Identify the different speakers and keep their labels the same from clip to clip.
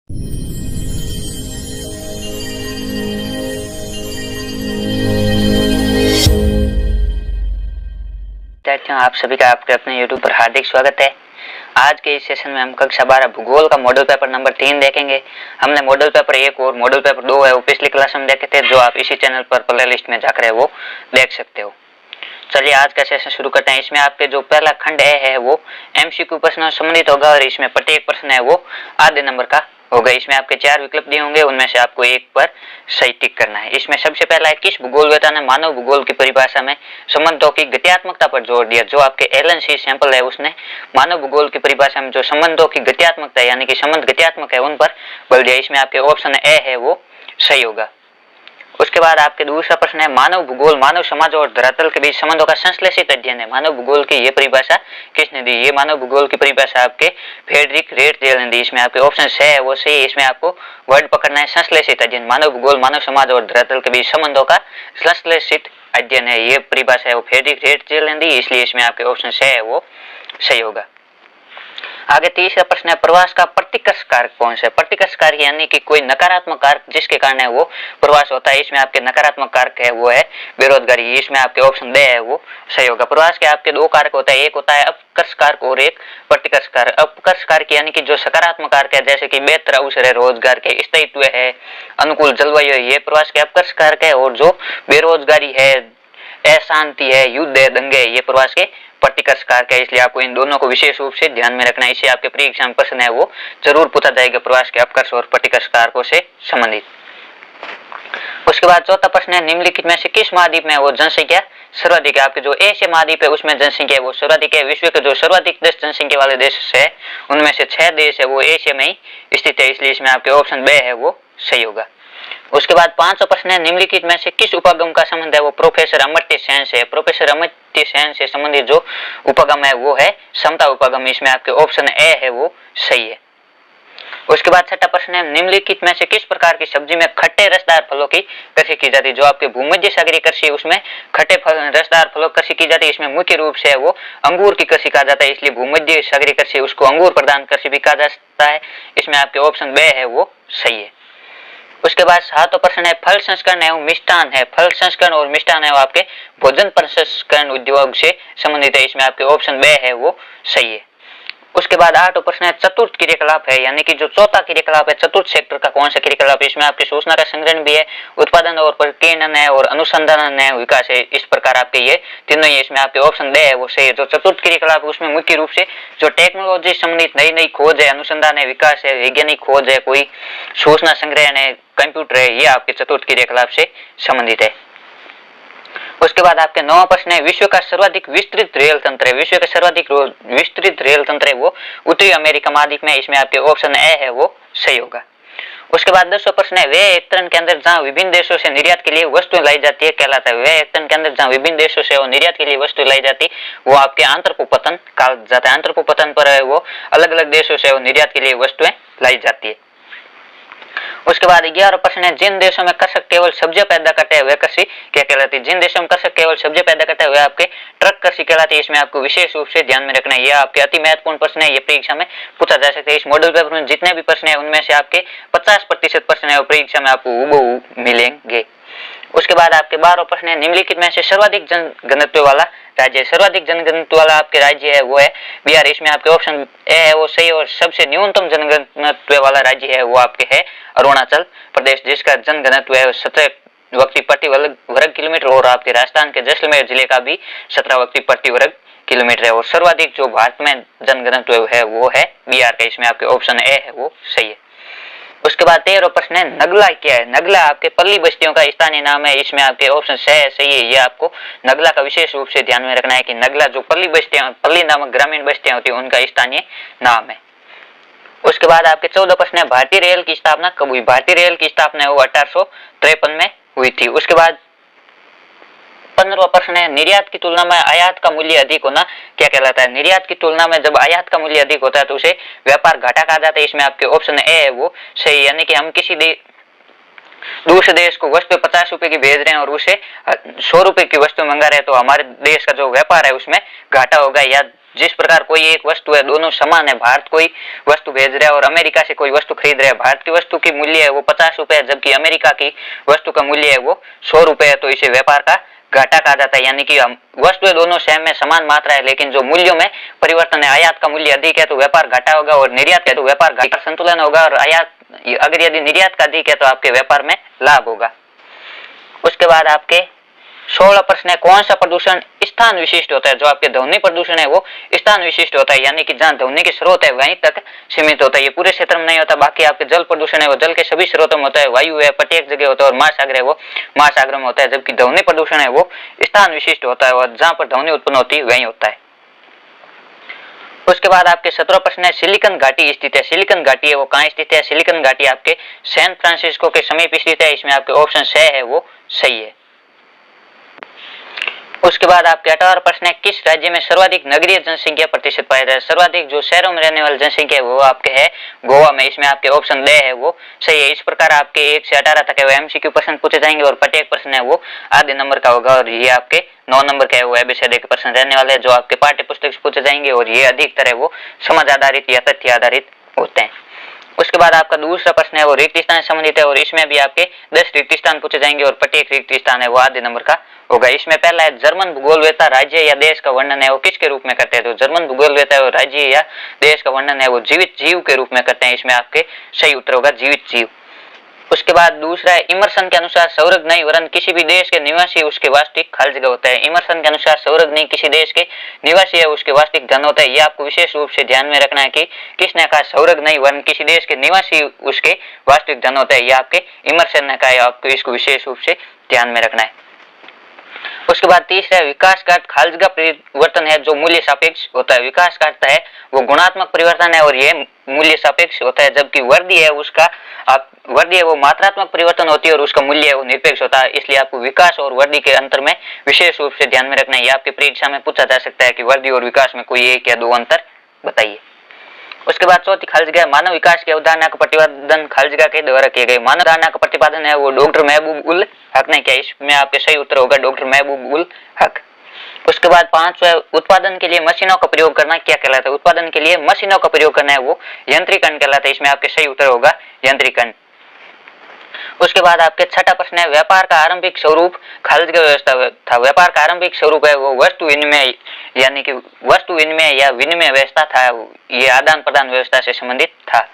Speaker 1: विद्यार्थियों, आप सभी का आपके अपने YouTube पर हार्दिक स्वागत है। आज के इस सेशन में हम कक्षा 12 भूगोल का मॉडल पेपर नंबर 3 देखेंगे। हमने मॉडल पेपर 1 और मॉडल पेपर 2 है वो पिछली क्लास में देखे थे, जो आप इसी चैनल पर प्ले लिस्ट में जाकर वो देख सकते हो। चलिए आज का सेशन शुरू करते हैं। इसमें आपके जो पहला खंड है वो MCQ प्रश्नों से संबंधित होगा और इसमें प्रत्येक प्रश्न है वो आधे नंबर का होगा। इसमें आपके 4 विकल्प दिए होंगे, उनमें से आपको एक पर सही टिक करना है। इसमें सबसे पहला है, किस भूगोलवेत्ता ने मानव भूगोल की परिभाषा में संबंधों की गत्यात्मकता पर जोर दिया। जो आपके एलन सी सैंपल है उसने मानव भूगोल की परिभाषा में जो संबंधों की गत्यात्मकता यानी कि संबंध गत्यात्मक है उन पर बल दिया। इसमें आपके ऑप्शन ए है वो सही होगा। उसके बाद आपके दूसरा प्रश्न है, मानव भूगोल मानव समाज और धरातल के बीच संबंधों का संश्लेषित अध्ययन है। मानव भूगोल की ये परिभाषा किसने दी? ये मानव भूगोल की परिभाषा आपके फ्रेडरिक रेटजेल ने दी। इसमें आपके ऑप्शन से है वो सही। इसमें आपको वर्ड पकड़ना है, संश्लेषित अध्ययन। मानव भूगोल मानव समाज और धरातल के बीच संबंधों का संश्लेषित अध्ययन है, ये परिभाषा है वो फ्रेडरिक रेटजेल ने दी, इसलिए इसमें आपके ऑप्शन से है वो सही होगा। आगे तीसरा प्रश्न है, प्रवास का प्रतिकर्ष कारक कौन सा है? प्रतिकर्ष कारक यानी कि कोई नकारात्मक कारक जिसके कारण है वो प्रवास होता है। इसमें आपके नकारात्मक कारक है वो है बेरोजगारी। इसमें आपके ऑप्शन दे है वो सही होगा। प्रवास के आपके दो कारक होता है, एक होता है अपकर्ष कारक और एक प्रतिकर्ष कारक। अपकर्ष कारक यानी कि जो सकारात्मक कारक है, जैसे कि बेहतर अवसर है, रोजगार के स्थायित्व है, अनुकूल जलवायु है, ये प्रवास के अपकर्ष कारक है। और जो बेरोजगारी है, अशांति है, युद्ध है, दंगे है, ये प्रवास के प्रतिकर्ष कारक है। इसलिए आपको इन दोनों को विशेष रूप से ध्यान में रखना है। इसे आपके परीक्षा में प्रश्न है वो जरूर पूछा जाएगा, प्रवास के अपकर्ष और प्रतिकर्ष कारकों से संबंधित। उसके बाद चौथा प्रश्न है, निम्नलिखित में से किस महाद्वीप में वो जनसंख्या सर्वाधिक है? आपके जो एशिया महाद्वीप है उसमें जनसंख्या है वो सर्वाधिक है। विश्व के जो सर्वाधिक जनसंख्या वाले देश है उनमें से 6 देश है वो एशिया में ही स्थित है, इसलिए इसमें आपके ऑप्शन बी है वो सही होगा। उसके बाद पांचवा प्रश्न है, निम्नलिखित में से किस उपगम का संबंध है वो प्रोफेसर अमर्त्य सेन से? प्रोफेसर अमर्त्य सेन से संबंधित जो उपगम है वो है समता उपगम। इसमें आपके ऑप्शन ए है वो सही है। उसके बाद छठा प्रश्न है, निम्नलिखित में से किस प्रकार की सब्जी में खट्टे रसदार फलों की कृषि की जाती है? जो आपके भूमध्य सागरीय कृषि उसमें खट्टे रसदार फलों की कृषि की जाती है। इसमें मुख्य रूप से वो अंगूर की कृषि कहा जाता है, इसलिए भूमध्य सागरीय कृषि उसको अंगूर प्रधान कृषि भी कहा जाता है। इसमें आपके ऑप्शन बी है वो सही है। उसके बाद सातवां प्रश्न है, फल संस्करण एवं मिष्टान है। फल संस्करण और मिष्टान है वो आपके भोजन प्रसंस्करण उद्योग से संबंधित है। इसमें आपके ऑप्शन बी है वो सही है। उसके बाद आठवां प्रश्न है, चतुर्थ क्रियाकलाप है यानी कि जो चौथा क्रियाकलाप है चतुर्थ सेक्टर का कौन सा क्रियाकलाप? इसमें आपके सूचना का संग्रहण भी है, उत्पादन और प्रकीर्णन है और अनुसंधान है, विकास है। इस प्रकार आपके ये तीनों ही, इसमें आपके ऑप्शन दे है वो सही है। जो चतुर्थ क्रियाकलाप उसमें मुख्य रूप से जो टेक्नोलॉजी संबंधित नई नई खोज है, अनुसंधान है, विकास है, वैज्ञानिक खोज है, कोई सूचना संग्रहण है, कंप्यूटर है, ये आपके चतुर्थ क्रियाकलाप से संबंधित है। उसके बाद आपके 9वां प्रश्न है, विश्व का सर्वाधिक विस्तृत रेल तंत्र है। विश्व का सर्वाधिक विस्तृत रेल तंत्र है वो उत्तरी अमेरिका महाद्वीप में। इसमें आपके ऑप्शन ए है वो सही होगा। उसके बाद 10वां प्रश्न है, वे एकत्रण के अंदर जहां विभिन्न देशों से निर्यात के लिए वस्तु लाई जाती है कहलाता है। वे एकत्रण के अंदर जहां विभिन्न देशों से निर्यात के लिए वस्तु लाई जाती है वो आपके आंतरभूपतन कहा जाता है। आंतरभूपतन पर है वो अलग अलग देशों से निर्यात के लिए वस्तुएं लाई जाती है। उसके बाद 11वां प्रश्न है, जिन देशों में कृषक केवल सब्जियां पैदा करते हैं वे कृषि क्या कहलाती है? जिन देशों में कृषक केवल सब्जियां पैदा करते हैं वे आपके ट्रक कृषि कहलाती है। इसमें आपको विशेष रूप से ध्यान में रखना है, यह आपके अति महत्वपूर्ण प्रश्न है, ये परीक्षा में पूछा जा सकता है। इस मॉडल पेपर में जितने भी प्रश्न है उनमें से आपके 50% प्रश्न है परीक्षा में आपको हूबहू मिलेंगे। उसके बाद आपके 12वां प्रश्न है, निम्नलिखित में से सर्वाधिक जनघनत्व वाला राज्य? सर्वाधिक जनघनत्व वाला आपके राज्य है वो है बिहार। इसमें आपके ऑप्शन ए है वो सही। और सबसे न्यूनतम जनघनत्व वाला राज्य है वो आपके है अरुणाचल प्रदेश, जिसका जनघनत्व है 17 व्यक्ति प्रति वर्ग किलोमीटर। और आपके राजस्थान के जैसलमेर जिले का भी 17 व्यक्ति प्रति वर्ग किलोमीटर है। और सर्वाधिक जो भारत में जनघनत्व है वो है बिहार का। इसमें आपके ऑप्शन ए है वो सही है। उसके बाद 13वां प्रश्न है, नगला क्या है? नगला आपके पल्ली बस्तियों का स्थानीय नाम है। इसमें आपके ऑप्शन सही है। ये आपको नगला का विशेष रूप से ध्यान में रखना है कि नगला जो पल्ली बस्तियां, पल्ली नामक ग्रामीण बस्तियां होती है उनका स्थानीय नाम है। उसके बाद आपके 14वां प्रश्न है, भारतीय रेल की स्थापना कब हुई? भारतीय रेल की स्थापना वो 1853 में हुई थी। उसके बाद 15वां प्रश्न है, निर्यात की तुलना में आयात का मूल्य अधिक होना क्या कहलाता है? निर्यात की तुलना में जब आयात का मूल्य अधिक होता है तो उसे व्यापार घाटा कहा जाता है। इसमें आपके ऑप्शन ए है वो सही, यानी कि हम किसी दूसरे देश को वस्तु 50 रुपए की भेज रहे हैं और उसे 100 रुपए की वस्तु मंगा रहे हैं तो हमारे देश का जो व्यापार है उसमें घाटा होगा, या जिस प्रकार कोई एक वस्तु है, दोनों समान है, भारत कोई वस्तु भेज रहा है और अमेरिका से कोई वस्तु खरीद रहा है, भारत की वस्तु की मूल्य है वो 50 रुपए है, जबकि अमेरिका की वस्तु का मूल्य है वो 100 रुपए है, तो इसे व्यापार का घाटा कहा जाता है। यानी कि वस्तुएं दोनों सेम में समान मात्रा है, लेकिन जो मूल्यों में परिवर्तन है, आयात का मूल्य अधिक है तो व्यापार घाटा होगा और निर्यात का तो व्यापार घाटा संतुलन होगा, और आयात अगर यदि निर्यात का अधिक है तो आपके व्यापार में लाभ होगा। उसके बाद आपके 16 प्रश्न है, कौन सा प्रदूषण स्थान विशिष्ट होता है? जो आपके ध्वनि प्रदूषण है वो स्थान विशिष्ट होता है, यानी कि जहाँ ध्वनि के स्रोत है वहीं तक सीमित होता है, ये पूरे क्षेत्र में नहीं होता। बाकी आपके जल प्रदूषण है वो जल के सभी स्रोतों में होता है, वायु है प्रत्येक जगह होता है, और महासागर है वो महासागर में होता है, जबकि ध्वनि प्रदूषण है वो स्थान विशिष्ट होता है और जहाँ पर ध्वनि उत्पन्न होती है वहीं होता है। उसके बाद आपके 17 प्रश्न है, सिलिकॉन घाटी स्थित है। सिलिकॉन घाटी है वो कहाँ स्थित है? सिलिकॉन घाटी आपके सैन फ्रांसिस्को के समीप स्थित है। इसमें आपके ऑप्शन सी है वो सही है। उसके बाद आपके 18 प्रश्न है, किस राज्य में सर्वाधिक नगरीय जनसंख्या प्रतिशत पाया जाए? सर्वाधिक जो शहरों में रहने वाली जनसंख्या है वो आपके है गोवा में। इसमें आपके ऑप्शन डी है वो सही है। इस प्रकार आपके 1 से 18 तक है वो एमसीक्यू प्रश्न पूछे जाएंगे और प्रत्येक प्रश्न है वो आधे नंबर का होगा, और ये आपके 9 नंबर का है वो एबीसीडी के प्रश्न रहने वाले हैं जो आपके पाठ्य पुस्तक से पूछे जाएंगे, और ये अधिकतर है वो समझ आधारित या तथ्य आधारित होते हैं। उसके बाद आपका दूसरा प्रश्न है वो रिक्त स्थान से संबंधित है, और इसमें भी आपके 10 रिक्त स्थान पूछे जाएंगे और प्रत्येक रिक्त स्थान है वो आधे नंबर का होगा। इसमें पहला है, जर्मन भूगोलवेत्ता राज्य या देश का वर्णन है वो किसके रूप में करते हैं? तो जर्मन भूगोलवेत्ता वो राज्य या देश का वर्णन है वो जीवित जीव के रूप में करते हैं। इसमें आपके सही उत्तर होगा जीवित जीव। उसके बाद दूसरा है, इमर्सन के अनुसार सौरग नहीं वरन किसी भी देश के निवासी उसके वास्तविक खाली जगह होता है। इमर्सन के अनुसार सौरग नहीं किसी देश के निवासी है उसके वास्तविक धन होता है। ये आपको विशेष रूप से ध्यान में रखना है कि किसने कहा सौरग नहीं वरन किसी देश के निवासी उसके वास्तविक धन होता है, ये आपके इमर्सन ने कहा है, आपको इसको विशेष रूप से ध्यान में रखना है। उसके बाद तीसरा विकास का अर्थ खाली जगह परिवर्तन है जो मूल्य सापेक्ष होता है। विकास का अर्थ है वो गुणात्मक परिवर्तन है और ये मूल्य सापेक्ष होता है, जबकि वृद्धि है उसका वृद्धि है वो मात्रात्मक परिवर्तन होती है और उसका मूल्य है वो निरपेक्ष होता है। इसलिए आपको विकास और वृद्धि के अंतर में विशेष रूप से ध्यान में रखना है। ये आपकी परीक्षा में पूछा जा सकता है कि वृद्धि और विकास में कोई एक या दो अंतर बताइए। उसके बाद चौथी खाली जगह, मानव विकास की अवधारणा का प्रतिपादन खाली जगह के द्वारा किए गए। मानव अवधारणा का प्रतिपादन है वो डॉक्टर महबूब उल हक ने किया। इसमें आपके सही उत्तर होगा डॉक्टर महबूब उल हक। उसके बाद पांचवा, उत्पादन के लिए मशीनों का प्रयोग करना क्या कहलाता है? उत्पादन के लिए मशीनों का प्रयोग करना है वो यंत्रीकरण कहलाता है। इसमें आपके सही उत्तर होगा यंत्रीकरण। उसके बाद आपके छठा प्रश्न है, व्यापार का आरंभिक स्वरूप खाली जगह व्यवस्था था। व्यापार का आरंभिक स्वरूप है वो वस्तु विनिमय, यानी कि वस्तु विनिमय या विनिमय व्यवस्था था, ये आदान प्रदान व्यवस्था से संबंधित था।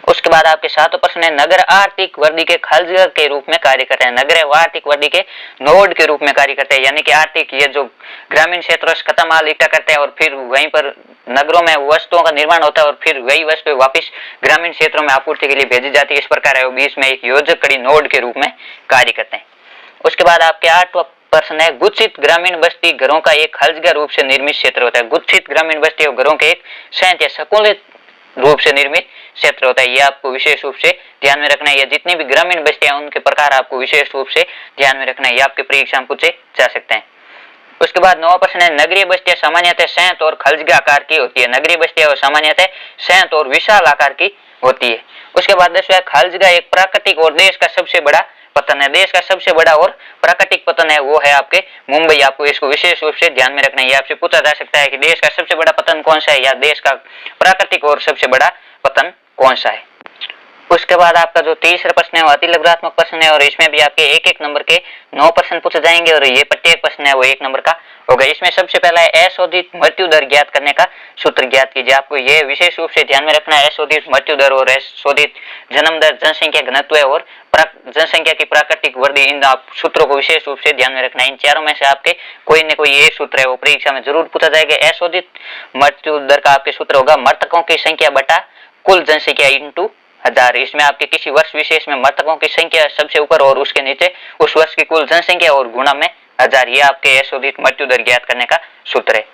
Speaker 1: उसके बाद आपके सातों प्रश्न है, नगर आर्थिक वृद्धि के खाली जगह के रूप में कार्य करते हैं। नगर व आर्थिक वृद्धि के नोड के रूप में कार्य करते हैं, यानी कि आर्थिक ये जो ग्रामीण क्षेत्रों से कच्चा माल इकट्ठा करते हैं और फिर वहीं पर नगरों में वस्तुओं का निर्माण होता है और फिर वही वस्तुएं वापस ग्रामीण क्षेत्रों में आपूर्ति के लिए भेजी जाती है। इस प्रकार है वो बीच में एक योजक कड़ी नोड के रूप में कार्य करते हैं। उसके बाद आपके 8वां प्रश्न है, गुच्छित ग्रामीण बस्ती घरों का एक खाली जगह रूप से निर्मित क्षेत्र होता है। गुच्छित ग्रामीण बस्ती और घरों के एक संयुक्त या संकुलित रूप से निर्मित क्षेत्र होता है। ये आपको विशेष रूप से ध्यान में रखना है। या जितनी भी ग्रामीण बस्तियां उनके प्रकार आपको विशेष रूप से ध्यान में रखना है। ये आपके परीक्षा में पूछे जा सकते हैं। उसके बाद 9वां प्रश्न है, नगरीय बस्तियां सामान्यतः संयुक्त और खाली जगह आकार की होती है। नगरीय बस्तियां सामान्यतः संयुक्त और विशाल आकार की होती है। उसके बाद 10वां, खाली जगह एक प्राकृतिक और देश का सबसे बड़ा पतन है। देश का सबसे बड़ा और प्राकृतिक पतन है वो है आपके मुंबई। आपको इसको विशेष रूप से ध्यान में रखना है। ये आपसे पूछा जा सकता है कि देश का सबसे बड़ा पतन कौन सा है या देश का प्राकृतिक और सबसे बड़ा पतन कौन सा है। उसके बाद आपका जो तीसरा प्रश्न है वो अति लघुत्मक प्रश्न है और इसमें भी आपके एक एक नंबर के 9 प्रश्न पूछे जाएंगे और ये प्रत्येक प्रश्न है वो 1 नंबर का होगा। इसमें सबसे पहला है, अशोधित मृत्यु दर ज्ञात करने का सूत्र ज्ञात कीजिए। आपको ये विशेष रूप से ध्यान में रखना है। अशोधित मृत्यु दर और अशोधित जन्म दर, जनसंख्या घनत्व और जनसंख्या की प्राकृतिक वृद्धि, इन आप सूत्रों को विशेष रूप से ध्यान में रखना है। इन चारों में से आपके कोई न कोई एक सूत्र है वो परीक्षा में जरूर पूछा जाएगा। अशोधित मृत्यु दर का आपके सूत्र होगा मृतकों की संख्या बटा कुल जनसंख्या इंटू 1000। इसमें आपके किसी वर्ष विशेष में मृतकों की संख्या सबसे ऊपर और उसके नीचे उस वर्ष की कुल जनसंख्या और गुणा में 1000। ये आपके अशोधित मृत्यु दर ज्ञात करने का सूत्र है।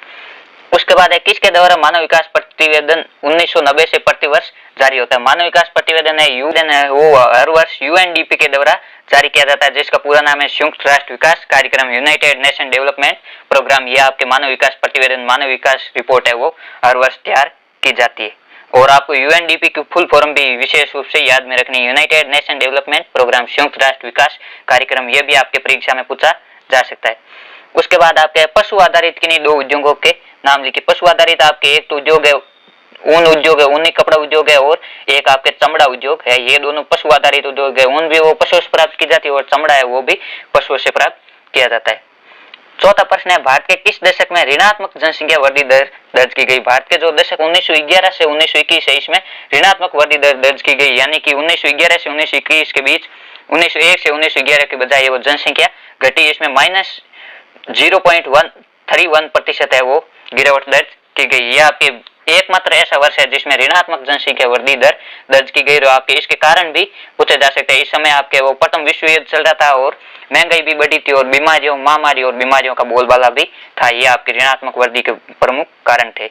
Speaker 1: उसके बाद है, किसके द्वारा मानव विकास प्रतिवेदन 1990 से प्रतिवर्ष जारी होता है? मानव विकास प्रतिवेदन है वो हर वर्ष यूएनडीपी के द्वारा जारी किया जाता है, जिसका पूरा नाम है संयुक्त राष्ट्र विकास कार्यक्रम, यूनाइटेड नेशन डेवलपमेंट प्रोग्राम। ये आपके मानव विकास प्रतिवेदन, मानव विकास रिपोर्ट है वो हर वर्ष तैयार की जाती है। और आपको यूएनडीपी की फुल फॉर्म भी विशेष रूप से याद में रखनी है, यूनाइटेड नेशन डेवलपमेंट प्रोग्राम, संयुक्त राष्ट्र विकास कार्यक्रम। ये भी आपके परीक्षा में पूछा जा सकता है। उसके बाद आपके पशु आधारित किन्हीं दो उद्योगों के नाम लिखिए। पशु आधारित आपके एक तो उद्योग है ऊन उद्योग है, ऊनी कपड़ा उद्योग है, और एक आपके चमड़ा उद्योग है। ये दोनों पशु आधारित उद्योग है। ऊन भी वो पशुओं से प्राप्त की जाती है और चमड़ा है वो भी पशुओं से प्राप्त किया जाता है। चौथा प्रश्न है, भारत के किस दशक में ऋणात्मक जनसंख्या वृद्धि दर दर्ज की गई? भारत के जो दशक 1911 से 1921 है, इसमें ऋणात्मक वृद्धि दर दर्ज की गई, यानी कि 1911 से 1921 के बीच 1901 से 1911 के बजाय वो जनसंख्या घटी। इसमें -0.131% है वो गिरावट दर्ज की गई। यह आपके एकमात्र ऐसा वर्ष है जिसमें ऋणात्मक जनसंख्या वृद्धि दर दर्ज की गई। और आपके इसके कारण भी पूछे जा सकते हैं। इस समय आपके वो प्रथम विश्व युद्ध चल रहा था और महंगाई भी बढ़ी थी और बीमारियों महामारी और बीमारियों का बोलबाला भी था। ये आपके ऋणात्मक वृद्धि के प्रमुख कारण थे।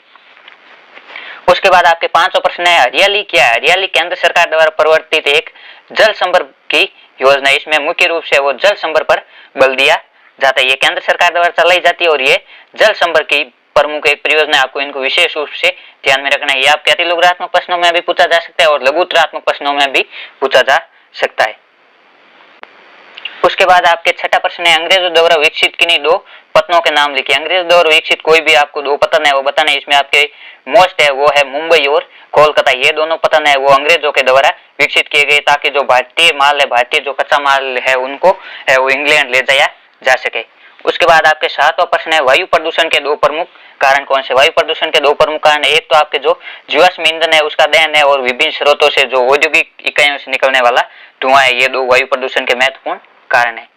Speaker 1: उसके बाद आपके पांचवा प्रश्न है, हरियाली क्या है? हरियाली केंद्र सरकार द्वारा प्रवर्तित एक जल संवर्धन की योजना। इसमें मुख्य रूप से वो जल संवर्धन पर बल दिया जाता है। ये केंद्र सरकार द्वारा चलाई जाती है और ये जल संवर्धन की प्रमुख एक परियोजना। आपको इनको विशेष रूप से ध्यान में रखना है। ये आपके अतिलघुत्मक प्रश्नों में भी पूछा जा सकता है और लघुत्तरात्मक प्रश्नों में भी पूछा जा सकता है। उसके बाद आपके छठा प्रश्न है, अंग्रेजों द्वारा विकसित किन्हीं दो पत्तनों के नाम लिखिए। अंग्रेजों द्वारा विकसित कोई भी आपको दो पत्तन है वो बताना है। इसमें आपके मोस्ट है वो है मुंबई और कोलकाता। ये दोनों पत्तन है वो अंग्रेजों के द्वारा विकसित किए गए ताकि जो भारतीय माल है, भारतीय जो कच्चा माल है उनको है वो इंग्लैंड ले जाया जा सके। उसके बाद आपके सातवां प्रश्न है, वायु प्रदूषण के दो प्रमुख कारण कौन से? वायु प्रदूषण के दो प्रमुख कारण, एक तो आपके जो जीवाश्म ईंधन है उसका दहन है और विभिन्न स्रोतों से जो औद्योगिक इकाइयों से निकलने वाला धुआं है। ये दो वायु प्रदूषण के महत्वपूर्ण कारण है।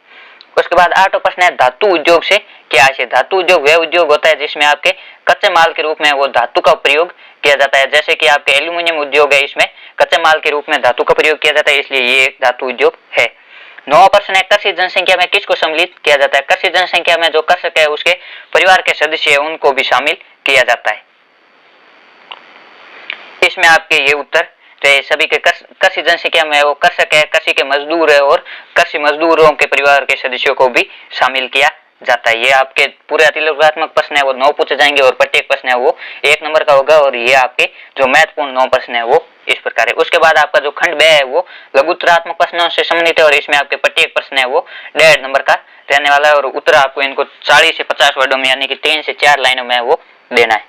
Speaker 1: उसके बाद आठवां प्रश्न है, धातु उद्योग से क्या आशय? धातु उद्योग वह उद्योग होता है जिसमें आपके कच्चे माल के रूप में वो धातु का प्रयोग किया जाता है। जैसे कि आपके एल्यूमिनियम उद्योग है, इसमें कच्चे माल के रूप में धातु का प्रयोग किया जाता है, इसलिए ये एक धातु उद्योग है। नौवां प्रश्न है, कृषि जनसंख्या में किसको सम्मिलित किया जाता है? कृषि जनसंख्या में जो कृषक है उसके परिवार के सदस्य है उनको भी शामिल किया जाता है। इसमें आपके ये उत्तर सभी के कृषि जनसंख्या में वो कृषक है, कृषि के मजदूर है और कृषि मजदूरों के परिवार के सदस्यों को भी शामिल किया जाता है। ये आपके पूरे अतिलघुत्मक प्रश्न है वो 9 पूछे जाएंगे और प्रत्येक प्रश्न है वो 1 नंबर का होगा। और ये आपके जो महत्वपूर्ण 9 प्रश्न है वो इस प्रकार है। उसके बाद आपका जो खंड 2 है वो लघुत्तरात्मक प्रश्नों से संबंधित है और इसमें आपके प्रत्येक प्रश्न है वो 1.5 नंबर का रहने वाला है और उत्तर आपको इनको 40 से 50 वर्डों में यानी कि 3 से 4 लाइनों में वो देना है।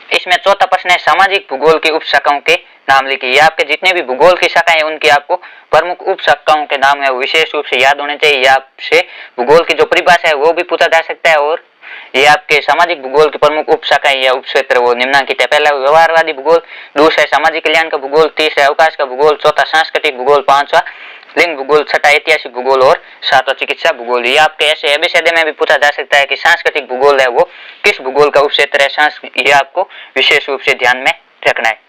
Speaker 1: इसमें चौथा प्रश्न है, सामाजिक भूगोल की उप शाखाओं के नाम लिखिए। ये आपके जितने भी भूगोल की शाखाएं उनकी आपको प्रमुख उप शाखाओं के नाम है वो विशेष रूप से याद होने चाहिए। आपसे भूगोल की जो परिभाषा है वो भी पूछा जा सकता है। और ये आपके सामाजिक भूगोल की प्रमुख उप शाखाएं या उप क्षेत्र वो निम्नलिखित है। पहला व्यवहारवादी भूगोल, दूसरा सामाजिक कल्याण का भूगोल, तीसरा अवकाश का भूगोल, चौथा सांस्कृतिक भूगोल, पांचवा लिंग भूगोल, छठा ऐतिहासिक भूगोल और सातवां चिकित्सा भूगोल। ये आपके ऐसे एबीसीडी में भी पूछा जा सकता है कि सांस्कृतिक भूगोल है वो किस भूगोल का उपक्षेत्र है। ये आपको विशेष रूप से ध्यान में रखना है।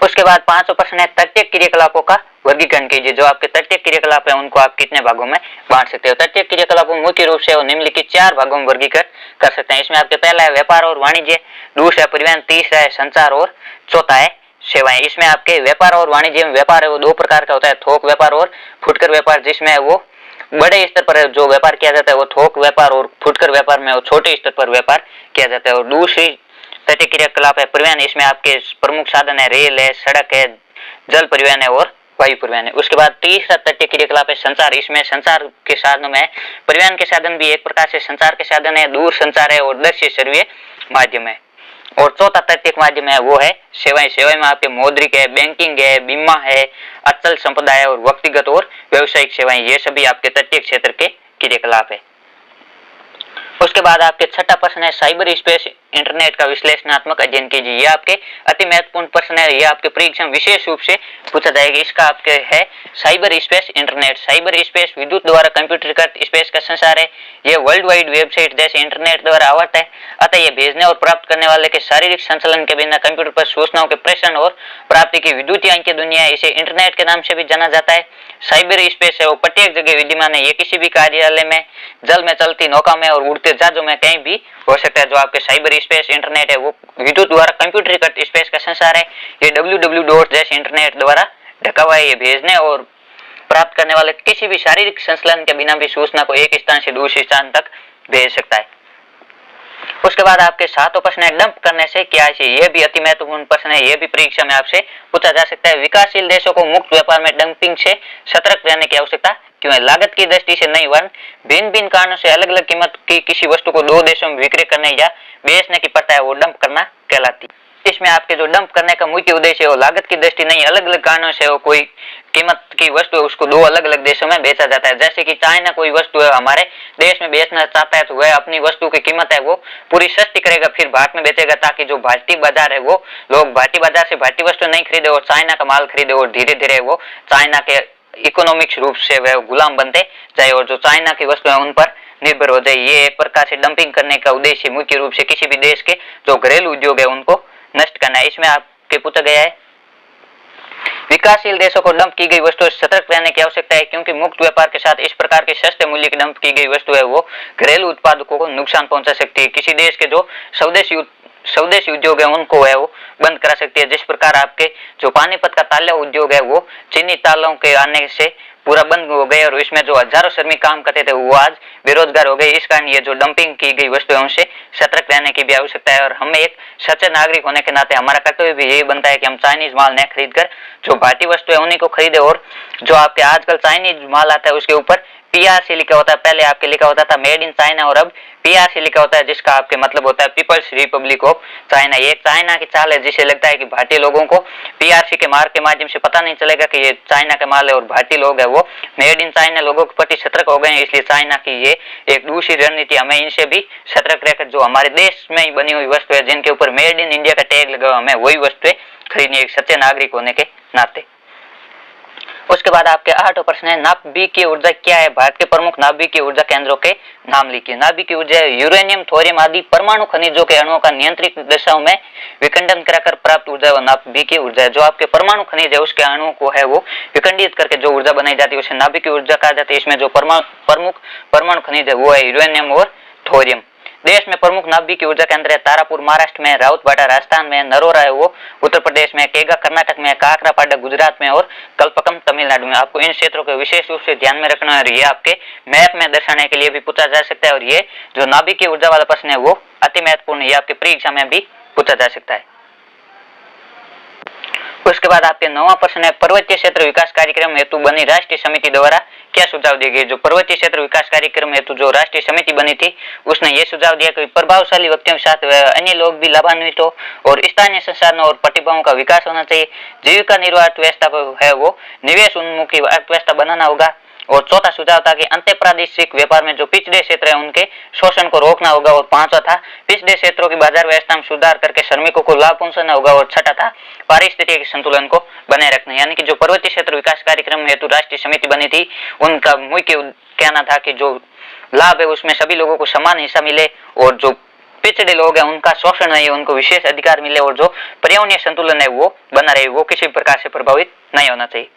Speaker 1: उसके बाद 5वां प्रश्न है, तटीय क्रियाकलापों का वर्गीकरण कीजिए। जो आपके तटीय क्रियाकलाप है उनको आप कितने भागों में बांट सकते हो? तटीय क्रियाकलापों मुख्य रूप से निम्नलिखित 4 भागों में वर्गीकृत कर सकते हैं। इसमें आपके पहला है व्यापार और वाणिज्य, दूसरा परिवहन, तीसरा है संचार और चौथा है सेवाएं। इसमें आपके व्यापार और वाणिज्य में व्यापार है वो 2 प्रकार का होता है, थोक व्यापार और फुटकर व्यापार। जिसमें वो बड़े स्तर पर जो व्यापार किया जाता है वो थोक व्यापार और फुटकर व्यापार में वो छोटे स्तर पर व्यापार किया जाता है। और दूसरी तटीय क्रियाकलाप है परिवहन। इसमें आपके प्रमुख साधन है रेल है, सड़क है, जल परिवहन है और वायु परिवहन है। उसके बाद तीसरा तटीय क्रियाकलाप है संचार। इसमें संचार के साधनों में परिवहन के साधन भी एक प्रकार से संचार के साधन है, दूर संचार है और दृश्य श्रव्य माध्यम है। और चौथा तटीय माध्यम है वो है सेवाएं। सेवाएं में आपके मौद्रिक है, बैंकिंग है, बीमा है, अचल संपदा है और व्यक्तिगत और व्यवसायिक सेवाएं। ये सभी आपके तटीय क्षेत्र के क्रियाकलाप है। उसके बाद आपके छठा प्रश्न है, साइबर स्पेस इंटरनेट का विश्लेषणात्मक अध्ययन कीजिए। ये आपके अति महत्वपूर्ण प्रश्न है। ये आपके परीक्षा में विशेष रूप से पूछा जाएगा। इसका आपके है cyber space internet. Cyber space विद्युत द्वारा कंप्यूटरीकृत स्पेस का संसार है। यह वर्ल्ड वाइड वेबसाइट जैसे इंटरनेट द्वारा आवृत है। अतः यह भेजने और प्राप्त करने वाले के शारीरिक संचालन के बिना कंप्यूटर पर सूचनाओं के प्रेषण और प्राप्ति की विद्युतीय अंकीय दुनिया है। इसे इंटरनेट के नाम से भी जाना जाता है। साइबर स्पेस है वो प्रत्येक जगह विद्यमान है। ये किसी भी कार्यालय में, जल में चलती नौका में और उड़ते जहाजों में कहीं भी हो सकता है। जो आपके साइबर स्पेस इंटरनेट है वो विद्युत द्वारा कंप्यूटरीकृत स्पेस का संसार है। ये www जैसे इंटरनेट द्वारा ढका हुआ है। ये भेजने और प्राप्त करने वाले किसी भी शारीरिक संचालन के बिना भी सूचना को एक स्थान से दूसरे स्थान तक भेज सकता है। उसके बाद आपके सातों प्रश्न है, डंप करने से क्या है, ये भी अति महत्वपूर्ण प्रश्न है, ये भी परीक्षा में आपसे पूछा जा सकता है। विकासशील देशों को मुक्त व्यापार में डंपिंग से सतर्क रहने की आवश्यकता क्यों है? लागत की दृष्टि से नहीं वरन भिन्न भिन्न कारणों से अलग अलग कीमत की किसी वस्तु को दो देशों में विक्रय करने या बेचने की प्रथा है, वो डंप करना कहलाती है। इसमें आपके जो डंप करने का मुख्य उद्देश्य है वो लागत की दृष्टि नहीं, अलग अलग कारणों से वो कोई कीमत की वस्तु है उसको दो अलग अलग देशों में बेचा जाता है। जैसे कि चाइना कोई वस्तु है हमारे देश में बेचना चाहता है तो वह अपनी वस्तु की कीमत है वो पूरी सस्ती करेगा, फिर भारत में बेचेगा, ताकि जो भारतीय बाजार है वो लोग भारतीय बाजार से भारतीय वस्तु नहीं खरीदे और चाइना का माल खरीदे और धीरे धीरे वो चाइना के इकोनॉमिक्स रूप से वह गुलाम बनते जाए और जो चाइना की वस्तु है उन पर निर्भर हो जाए। ये एक प्रकार से डंपिंग करने का उद्देश्य मुख्य रूप से किसी भी देश के जो घरेलू उद्योग है उनको नष्ट करना है। इसमें आपके पूछा गया है, विकासशील देशों को डंप की गई वस्तुओं से सतर्क रहने की आवश्यकता है क्योंकि मुक्त व्यापार के साथ इस प्रकार के सस्ते मूल्य की डंप की गई वस्तु है वो घरेलू उत्पादकों को नुकसान पहुंचा सकती है। किसी देश के जो स्वदेशी उद्योग है उनको है वो बंद करा सकती है। जिस प्रकार आपके जो पानीपत का ताला उद्योग है वो चीनी तालों के आने से पूरा बंद हो गए और इसमें जो हजारों श्रमिक काम करते थे वो आज बेरोजगार हो गए। इस कारण ये जो डंपिंग की गई वस्तु है उनसे सतर्क रहने की भी आवश्यकता है और हमें एक सचेत नागरिक होने के नाते हमारा कर्तव्य भी यही बनता है कि हम चाइनीज माल न खरीद कर जो भारतीय वस्तु है उन्हीं को खरीदे। और जो आपके आजकल चाइनीज माल आता है उसके ऊपर पीआरसी लिखा होता है, पहले आपके लिखा होता था मेड इन चाइना और अब पीआरसी लिखा होता है, जिसका आपके मतलब होता है पीपल्स रिपब्लिक ऑफ चाइना। ये चाइना की चाल है जिसे लगता है कि भारतीय लोगों को पीआरसी के मार्क के माध्यम से पता नहीं चलेगा कि ये चाइना का माल है और भारतीय लोग है वो मेड इन चाइना लोगों के प्रति सतर्क हो गए हैं। इसलिए चाइना की ये एक दूसरी रणनीति, हमें इनसे भी सतर्क रहकर जो हमारे देश में ही बनी हुई वस्तु है जिनके ऊपर मेड इन इंडिया का टैग लगा, हमें वही वस्तुएं खरीदनी एक सच्चे नागरिक होने के नाते। उसके बाद आपके 8वां प्रश्न है, नाभिकीय ऊर्जा क्या है? भारत के प्रमुख नाभिकीय ऊर्जा केंद्रों के नाम लिखिए। नाभिकीय ऊर्जा यूरेनियम, थोरियम आदि परमाणु खनिजों के अणुओं का नियंत्रित दशाओं में विखंडन कराकर प्राप्त ऊर्जा व नाभिकीय ऊर्जा है। जो आपके परमाणु खनिज है उसके अणुओं को है वो विखंडित करके जो ऊर्जा बनाई जाती है उसे नाभिकीय ऊर्जा कहा जाता है। इसमें जो प्रमुख परमाणु खनिज है वो है यूरेनियम और थोरियम। देश में प्रमुख नाभिकीय ऊर्जा केंद्र है तारापुर महाराष्ट्र में, राउतबाड़ा राजस्थान में, नरोरा है वो उत्तर प्रदेश में, केगा कर्नाटक में, काकरापाड़ा गुजरात में और कल्पकम तमिलनाडु में। आपको इन क्षेत्रों को विशेष रूप से ध्यान में रखना है और ये आपके मैप में दर्शाने के लिए भी पूछा जा सकता है और ये जो नाभिकीय ऊर्जा वाला प्रश्न है वो अति महत्वपूर्ण है, ये आपके परीक्षा में भी पूछा जा सकता है। उसके बाद आपके 9वां प्रश्न है, पर्वतीय क्षेत्र विकास कार्यक्रम हेतु बनी राष्ट्रीय समिति द्वारा क्या सुझाव दिए गए? जो पर्वतीय क्षेत्र विकास कार्यक्रम हेतु जो राष्ट्रीय समिति बनी थी उसने ये सुझाव दिया कि प्रभावशाली व्यक्तियों के साथ अन्य लोग भी लाभान्वित हो और स्थानीय संसाधनों और प्रतिभाओं का विकास होना चाहिए। जीविका निर्वाह अर्थव्यवस्था है वो निवेश उन्मुखी अर्थव्यवस्था बनाना होगा। और चौथा सुझाव था कि अंतर प्रादेशिक व्यापार में जो पिछड़े क्षेत्र है उनके शोषण को रोकना होगा। और पांचवा था पिछड़े क्षेत्रों की बाजार व्यवस्था में सुधार करके श्रमिकों को लाभ पहुंचाना होगा। और छठा था पारिस्थितिक संतुलन को बनाए रखना। यानी कि जो पर्वतीय क्षेत्र विकास कार्यक्रम हेतु राष्ट्रीय समिति बनी थी उनका मुख्य कहना था कि जो लाभ है उसमें सभी लोगों को समान हिस्सा मिले और जो पिछड़े लोग हैं उनका शोषण नहीं है, उनको विशेष अधिकार मिले और जो पर्यावरणीय संतुलन है वो बना रहे, वो किसी प्रकार से प्रभावित नहीं होना चाहिए।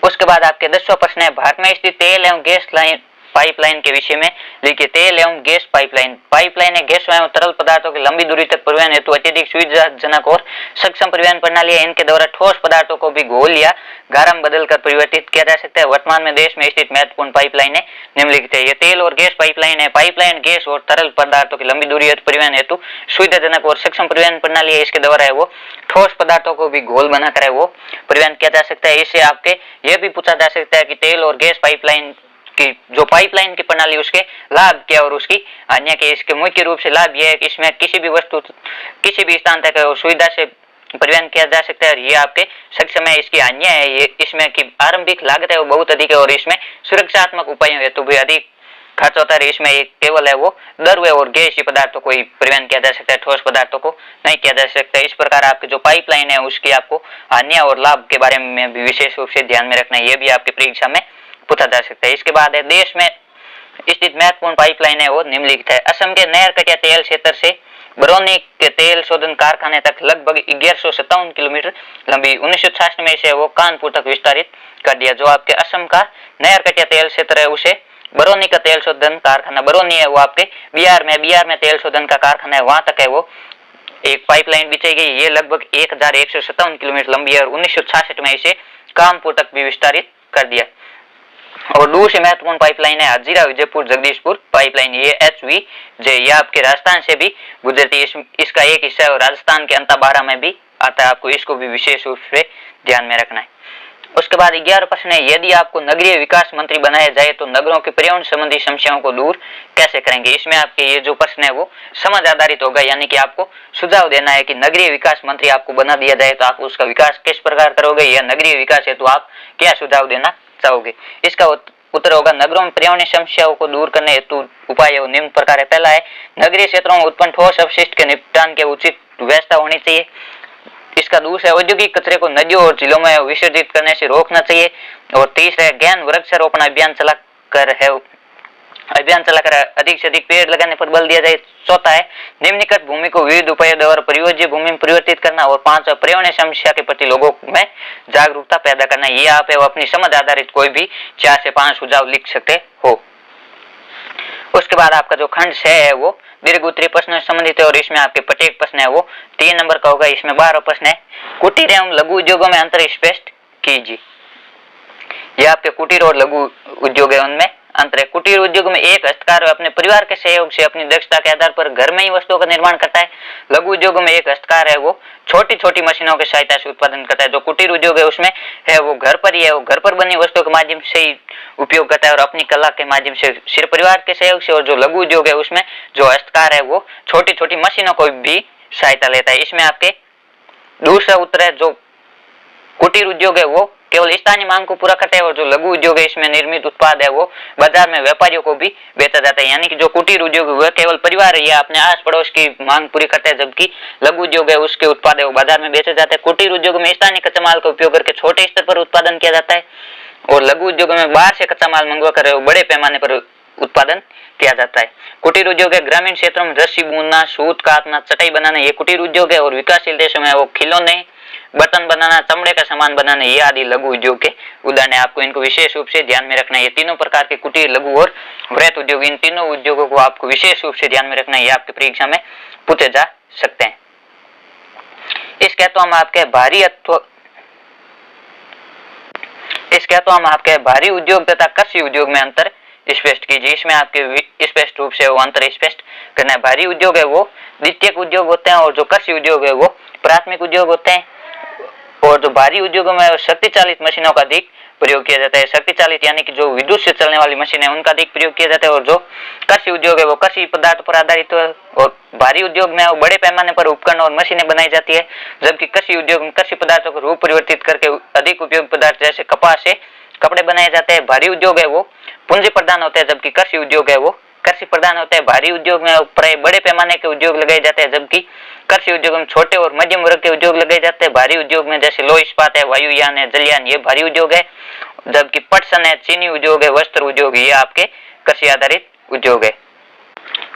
Speaker 1: उसके बाद आपके 10वां प्रश्न है, भारत में स्थित तेल एवं गैस लाइन पाइपलाइन के विषय में लिखिए। तेल एवं गैस पाइपलाइन है गैस एवं तरल पदार्थों की लंबी दूरी तक परिवहन हेतु अत्यधिक सुविधाजनक और सक्षम परिवहन प्रणाली है। इनके द्वारा ठोस पदार्थों को भी घोल या गारा में बदलकर परिवर्तित किया जा सकता है। वर्तमान में देश में स्थित महत्वपूर्ण पाइपलाइन है निम्नलिखित है। ये तेल और गैस पाइपलाइन है। पाइपलाइन गैस और तरल पदार्थों की लंबी दूरी परिवहन हेतु सुविधाजनक और सक्षम परिवहन प्रणाली है। इसके द्वारा है वो ठोस पदार्थों को भी घोल बनाकर है वो परिवहन किया जा सकता है। इससे आपके यह भी पूछा जा सकता है कि तेल और गैस पाइपलाइन की जो पाइपलाइन की प्रणाली उसके लाभ क्या और उसकी हानियां क्या। इसके मुख्य रूप से लाभ यह है कि इसमें किसी भी वस्तु किसी भी स्थान तक सुविधा से परिवहन किया जा सकता है और ये आपके सक्षम है। इसकी हानियां है ये इसमें की आरंभिक लागत है वो बहुत अधिक है और इसमें सुरक्षात्मक उपायों हेतु भी अधिक खर्च होता है। इसमें एक केवल है वो द्रव्य और गैसीय पदार्थों को ही परिवहन किया जा सकता है, ठोस पदार्थों को नहीं किया जा सकता है। इस प्रकार आपके जो पाइपलाइन है उसकी आपको हानियां और लाभ के बारे में भी विशेष रूप से ध्यान में रखना है, ये भी आपकी परीक्षा में पूछा जा सकता है। इसके बाद है देश में स्थित महत्वपूर्ण पाइपलाइन है वो निम्नलिखित है। असम के नहरकटिया तेल क्षेत्र से बरौनी के तेल शोधन कारखाने तक लगभग 1157 किलोमीटर लंबी 1966 में इसे वो कानपुर तक विस्तारित कर दिया। जो आपके असम का नहरकटिया तेल क्षेत्र है उसे बरौनी का तेल शोधन कारखाना, बरौनी है वो आपके बिहार में तेल शोधन का कारखाना है, वहां तक है वो एक पाइपलाइन बिछाई गई। ये लगभग 1157 किलोमीटर लंबी है और 1966 में इसे कानपुर तक भी विस्तारित कर दिया। और दूसरी महत्वपूर्ण पाइपलाइन है हजीरा विजयपुर जगदीशपुर पाइपलाइन, ये HVJ, ये आपके राजस्थान से भी गुजरती है। इसका एक हिस्सा है और राजस्थान के अंताबारा में भी आता है, आपको इसको भी विशेष रूप से ध्यान में रखना है। उसके बाद 11 प्रश्न है, यदि आपको नगरीय विकास मंत्री बनाया जाए तो नगरों के पर्यावरण संबंधी समस्याओं को दूर कैसे करेंगे। इसमें आपके ये जो प्रश्न है वो समझ आधारित होगा, यानी कि आपको सुझाव देना है कि नगरीय विकास मंत्री आपको बना दिया जाए तो आप उसका विकास किस प्रकार करोगे, या नगरीय विकास है तो आप क्या सुझाव देना चाहोगे। इसका उत्तर होगा, नगरों में पर्यावरण समस्याओं को दूर करने हेतु उपाय निम्न प्रकार है। पहला है, नगरीय क्षेत्रों में उत्पन्न ठोस अपशिष्ट के निपटान के उचित व्यवस्था होनी चाहिए। इसका दूसरा है, औद्योगिक कचरे को नदियों और झीलों में विसर्जित करने से रोकना चाहिए। और तीसरा है, गहन वृक्षारोपण अभियान चलाकर अधिक से अधिक पेड़ लगाने पर बल दिया जाए। चौथा है, निम्नलिखित भूमि को विविध उपायों द्वारा परियोज्य भूमि में परिवर्तित करना। और पांचवा, पर्यावरण समस्या के प्रति लोगों में जागरूकता पैदा करना। ये आप अपनी समझ आधारित कोई भी 4 से 5 सुझाव लिख सकते हो। उसके बाद आपका जो खंड 6 है वो दीर्घ उत्तरीय प्रश्न से संबंधित है और इसमें आपके प्रत्येक प्रश्न है वो 3 नंबर का होगा। इसमें 12 प्रश्न है। कुटीर एवं लघु उद्योगों में अंतर स्पष्ट कीजिए। ये आपके कुटीर और लघु उद्योग है, उनमें अंतर है। कुटीर उद्योग में एक हस्तकार अपने परिवार के सहयोग से अपनी दक्षता के आधार पर घर में ही वस्तुओं का निर्माण करता है। लघु उद्योग में एक हस्तकार है वो छोटी छोटी मशीनों की सहायता से उत्पादन करता है। जो कुटीर उद्योग है उसमें है वो घर पर ही है, वो घर पर बनी वस्तुओं के माध्यम से ही उपयोग करता है और अपनी कला के माध्यम से सिर्फ परिवार के सहयोग से। और जो लघु उद्योग है उसमें जो हस्तकार है वो छोटी छोटी मशीनों को भी सहायता लेता है। इसमें आपके दूसरा उत्तर है, जो कुटीर उद्योग है वो केवल स्थानीय मांग को पूरा करता है और जो लघु उद्योग है इसमें निर्मित उत्पाद है वो बाजार में व्यापारियों को भी बेचा जाता है। यानी कि जो कुटीर उद्योग है केवल परिवार या अपने आस पड़ोस की मांग पूरी करता है, जबकि लघु उद्योग है उसके उत्पाद है वो बाजार में बेचे जाते हैं। कुटीर उद्योग में स्थानीय कच्चा माल का उपयोग करके छोटे स्तर पर उत्पादन किया जाता है और लघु उद्योग में बाहर से कच्चा माल मंगवा कर बड़े पैमाने पर उत्पादन किया जाता है। कुटीर उद्योग है ग्रामीण क्षेत्रों में रस्सी बुनना, सूत काटना, चटाई बनाना, ये कुटीर उद्योग है। और विकासशील देशों में वो खिलौने, बर्तन बनाना, चमड़े का सामान बनाना, ये आदि लघु उद्योग के उदाहरण है। आपको इनको विशेष रूप से ध्यान में रखना है। ये तीनों प्रकार के कुटीर, लघु और वृहत उद्योग, इन तीनों उद्योगों को आपको विशेष रूप से ध्यान में रखना है। ये आपकी परीक्षा में पूछे जा सकते हैं। इसके तो हम आपके भारी उद्योग तथा कृषि उद्योग में अंतर स्पष्ट कीजिए। इसमें आपके स्पष्ट रूप से वो अंतर स्पष्ट करना है। भारी उद्योग है वो द्वितीयक उद्योग होते हैं और जो कृषि उद्योग है वो प्राथमिक उद्योग होते हैं। और जो भारी उद्योगों में शक्ति चालित मशीनों का अधिक प्रयोग किया जाता है। शक्ति चालित यानी कि जो विद्युत से चलने वाली मशीन है उनका अधिक प्रयोग किया जाता है। और जो कृषि उद्योग है वो कृषि पदार्थ पर आधारित है और भारी उद्योग में वो बड़े पैमाने पर उपकरण और मशीनें बनाई जाती है, जबकि कृषि उद्योग में कृषि पदार्थों को रूप परिवर्तित करके अधिक उपयोगी पदार्थ जैसे कपास से कपड़े बनाए जाते हैं। भारी उद्योग है वो पूंजी प्रधान होते हैं, जबकि कृषि उद्योग है वो कृषि प्रधान होते हैं। भारी उद्योग में प्राय बड़े पैमाने के उद्योग लगाए जाते हैं, जबकि कृषि उद्योग में छोटे और मध्यम वर्ग के उद्योग लगाए जाते हैं। भारी उद्योग में जैसे लौह इस्पात है, वायुयान है, जलयान, ये भारी उद्योग है, जबकि पटसन है, चीनी उद्योग है, वस्त्र उद्योग, ये आपके कृषि आधारित उद्योग है।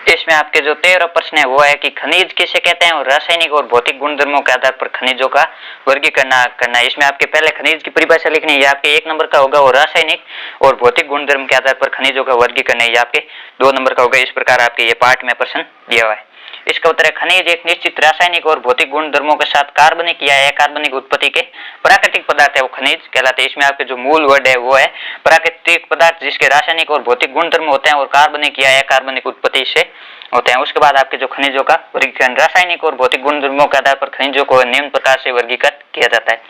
Speaker 1: इसमें आपके जो 13 प्रश्न है वो है कि खनिज किसे कहते हैं और रासायनिक और भौतिक गुणधर्मों के आधार पर खनिजों का वर्गीकरण करना है। इसमें आपके पहले खनिज की परिभाषा लिखनी है, ये आपके 1 नंबर का होगा। और रासायनिक और भौतिक गुणधर्म के आधार पर खनिजों का वर्गीकरण है, ये आपके 2 नंबर का होगा। इस प्रकार आपके ये पाठ में प्रश्न दिया हुआ है। इसका उत्तर है, खनिज एक निश्चित रासायनिक और भौतिक गुणधर्मों के साथ कार्बनिक या अकार्बनिक उत्पत्ति के प्राकृतिक पदार्थ है, वो खनिज कहलाते हैं। इसमें आपके जो मूल वर्ड है वो है प्राकृतिक पदार्थ जिसके रासायनिक और भौतिक गुणधर्म होते हैं और कार्बनिक या अकार्बनिक उत्पत्ति से होते हैं। उसके बाद आपके जो खनिजों का वर्गीकरण, रासायनिक और भौतिक गुणधर्मों के आधार पर खनिजों को निम्न प्रकार से वर्गीकृत किया जाता है।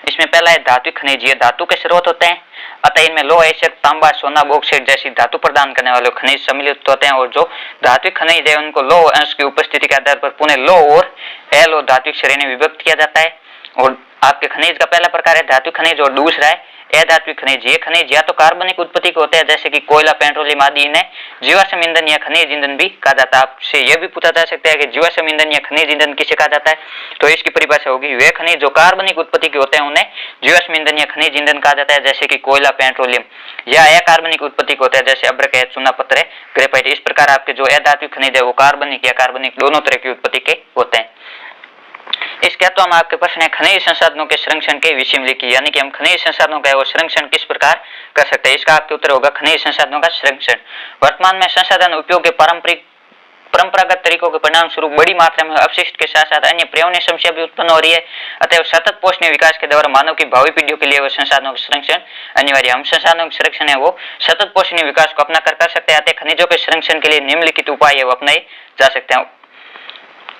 Speaker 1: इसमें पहला है धात्विक खनिज, ये धातु के स्रोत होते हैं, अतः इनमें लोह, एशक, तांबा, सोना, बॉक्साइट जैसी धातु प्रदान करने वाले खनिज सम्मिलित होते हैं। और जो धात्विक खनिज है उनको लोह अंश की उपस्थिति के आधार पर पुनः लोह और अलोह धात्विक श्रेणी में विभक्त किया जाता है। और आपके खनिज का पहला प्रकार है धात्विक खनिज और दूसरा है अधात्विक खनिज। ये खनिज या तो कार्बनिक उत्पत्ति के होते हैं, जैसे कि कोयला, पेट्रोलियम आदि, इन्हें जीवाश्म ईंधन या खनिज ईंधन भी कहा जाता है। आपसे यह भी पूछा जा सकता है कि जीवाश्म ईंधन या खनिज ईंधन किसे कहा जाता है, तो इसकी परिभाषा होगी, वे खनिज जो कार्बनिक उत्पत्ति के होते हैं उन्हें जीवाश्म ईंधन या खनिज ईंधन कहा जाता है, जैसे कि कोयला, पेट्रोलियम, या अकार्बनिक उत्पत्ति के होते हैं, जैसे अभ्रक है, चूना पत्थर है, ग्रेफाइट। इस प्रकार आपके जो अधात्विक खनिज है वो कार्बनिक या कार्बनिक दोनों तरह की उत्पत्ति के होते हैं। इसके तो हम आपके प्रश्न है खनिज संसाधनों के संरक्षण के विषय में लिखिए, यानी कि हम खनिज संसाधनों का संरक्षण किस प्रकार कर सकते हैं। इसका आपके उत्तर होगा खनिज संसाधनों का संरक्षण। वर्तमान में संसाधन उपयोग के परंपरागत तरीकों के परिणाम स्वरूप बड़ी मात्रा में अपशिष्ट के साथ साथ अन्य पर्यावरणीय समस्या भी उत्पन्न हो रही है। अतः सतत पोषणीय विकास के द्वारा मानव की भावी पीढ़ियों के लिए वो संसाधनों का संरक्षण अनिवार्य। हम संसाधनों के संरक्षण है वो सतत पोषणीय विकास को अपना कर सकते हैं। अतः खनिजों के संरक्षण के लिए निम्नलिखित उपाय वो अपनाए जा सकते हैं।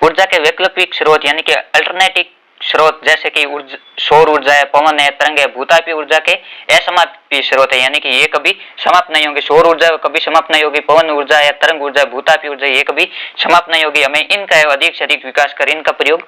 Speaker 1: ऊर्जा के वैकल्पिक स्रोत यानी कि अल्टरनेटिव स्रोत जैसे कि सौर ऊर्जा है, पवन है, तरंग है, भूतापीय ऊर्जा के असमाप्य स्रोत है, यानी कि ये कभी समाप्त नहीं होंगे। सौर ऊर्जा कभी समाप्त नहीं होगी, पवन ऊर्जा या तरंग ऊर्जा, भूतापीय ऊर्जा ये कभी समाप्त नहीं होगी। हमें इनका अधिक से अधिक विकास कर इनका प्रयोग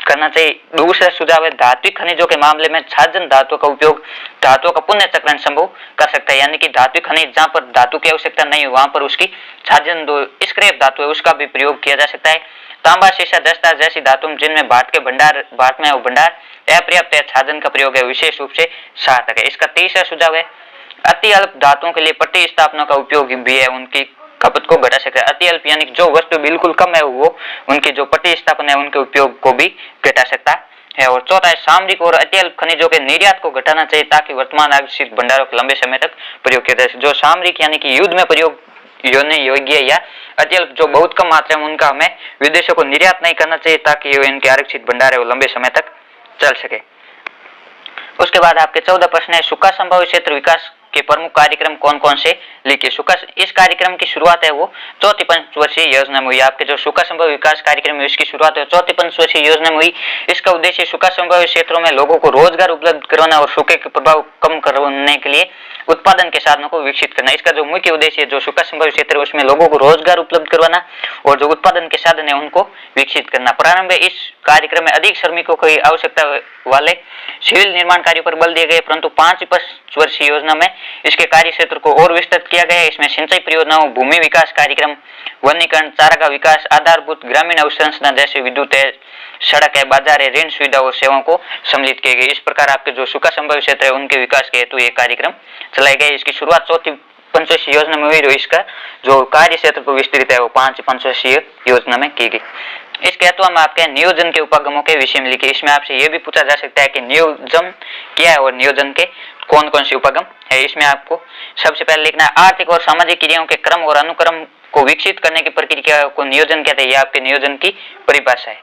Speaker 1: करना चाहिए। दूसरा सुझाव है धात्विक खनिजों के मामले में छाजन धातुओं का उपयोग धातुओं का पुनः चक्रण संभव कर सकता है, यानी कि धात्विक खनिज जहाँ पर धातु की आवश्यकता नहीं है वहां पर उसकी छाजन दो स्क्रैप धातु है उसका भी प्रयोग किया जा सकता है। तांबा, शीशा, दस्ता जैसी धातु जिनमें भाट में वो भंडार अपर्याप्त है, छाजन का प्रयोग है विशेष रूप से सार्थक है। इसका तीसरा सुझाव है अति अल्प धातुओं के लिए प्रतिस्थापनों का उपयोग भी है, उनकी खपत को घटा सकता है। अति अल्प यानी जो वस्तु बिल्कुल कम है वो उनकी जो प्रतिस्थापन है उनके उपयोग को भी घटा सकता है। और चौथा है सामरिक और अति अल्प खनिजों के निर्यात को घटाना चाहिए ताकि वर्तमान आविष्कृत भंडारों को लंबे समय तक प्रयोग किया जा सके। जो सामरिक यानी कि युद्ध में प्रयोग योग्य या अत्यल्प जो बहुत कम मात्रा में उनका हमें विदेशों को निर्यात नहीं करना चाहिए ताकि इनके आरक्षित भंडार है वो लंबे समय तक चल सके। उसके बाद आपके 14 प्रश्न है सूखा संभावित क्षेत्र विकास के प्रमुख कार्यक्रम कौन कौन से लिखिए। सूखा इस कार्यक्रम की शुरुआत है वो चौथी पंचवर्षीय योजना में हुई। आपके जो सूखा संभावित विकास कार्यक्रम है इसकी शुरुआत है चौथी पंचवर्षीय योजना में हुई। इसका उद्देश्य सूखा संभावित क्षेत्रों में लोगों को रोजगार उपलब्ध करवाना और सूखे के प्रभाव कम करने के लिए उत्पादन के साधनों को विकसित करना। इसका जो मुख्य उद्देश्य है जो सूखा संभावित क्षेत्र है उसमें लोगों को रोजगार उपलब्ध करवाना और जो उत्पादन के साधन है उनको विकसित करना। प्रारंभ में इस कार्यक्रम में अधिक श्रमिकों की आवश्यकता वाले सिविल निर्माण कार्यों पर बल दिए गए, परंतु 5 वर्षीय योजना में इसके कार्य क्षेत्र को और विस्तृत किया गया। इसमें सिंचाई परियोजनाओं, भूमि विकास कार्यक्रम, वनीकरण, चारागाह विकास, आधारभूत ग्रामीण अवसंरचना जैसे विद्युत है, सड़क है, बाजार है, ऋण सुविधा और सेवाओं को सम्मिलित किए गए। इस प्रकार आपके जो सूखा संभावित क्षेत्र है उनके विकास के हेतु ये कार्यक्रम चलाए गए। इसकी शुरुआत चौथी पंचवर्षीय योजना में हुई और इसका जो कार्य क्षेत्र को विस्तृत है वो 5 पंचवर्षीय योजना में की गई। इसके हेतु हम आपके नियोजन के उपागमों के विषय में लिखे। इसमें आपसे यह भी पूछा जा सकता है कि नियोजन क्या है और नियोजन के कौन कौन से उपागम है। इसमें आपको सबसे पहले लिखना है आर्थिक और सामाजिक क्रियाओं के क्रम और अनुक्रम को विकसित करने की प्रक्रिया को नियोजन कहते हैं। यह आपके नियोजन की परिभाषा है।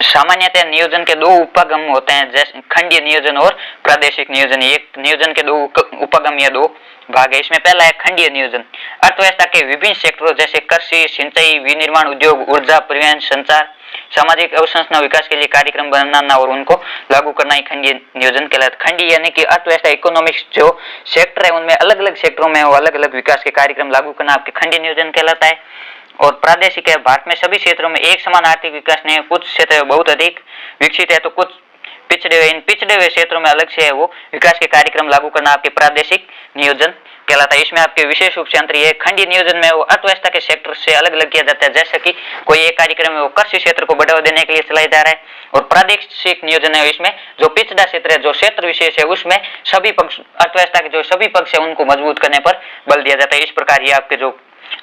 Speaker 1: सामान्यतः नियोजन के 2 उपागम होते हैं जैसे खंडीय नियोजन और प्रादेशिक नियोजन। एक नियोजन के 2 उपागम या 2 भाग है। इसमें पहला है खंडीय नियोजन। अर्थव्यवस्था के विभिन्न सेक्टरों जैसे कृषि, सिंचाई, विनिर्माण उद्योग, ऊर्जा, परिवहन, संचार, सामाजिक अवसंरचना विकास के लिए कार्यक्रम बनाना और उनको लागू करना ही खंडीय नियोजन कहलाता है। खंडीय यानी कि अर्थव्यवस्था इकोनॉमिक्स जो सेक्टर है उनमें अलग अलग सेक्टरों में अलग अलग विकास के कार्यक्रम लागू करना आपके खंडीय नियोजन कहलाता है। और प्रादेशिक है, भारत में सभी क्षेत्रों में एक समान आर्थिक विकास नहीं है, कुछ क्षेत्र बहुत अधिक विकसित है तो कुछ पिछड़े हुए। इन पिछड़े हुए क्षेत्रों में अलग से है वो विकास के कार्यक्रम लागू करना आपके प्रादेशिक नियोजन कहलाता है। इसमें आपके विशेष रूप से अंतर ये खंडीय नियोजन में वो अर्थव्यवस्था के सेक्टर से अलग अलग किया जाता है, जैसे कि कोई एक कार्यक्रम है वो कृषि क्षेत्र को बढ़ावा देने के लिए चलाया जा रहा है। और प्रादेशिक नियोजन है इसमें जो पिछड़ा क्षेत्र है, जो क्षेत्र विशेष है उसमें सभी पक्ष अर्थव्यवस्था के जो सभी पक्ष है उनको मजबूत करने पर बल दिया जाता है। इस प्रकार ये आपके जो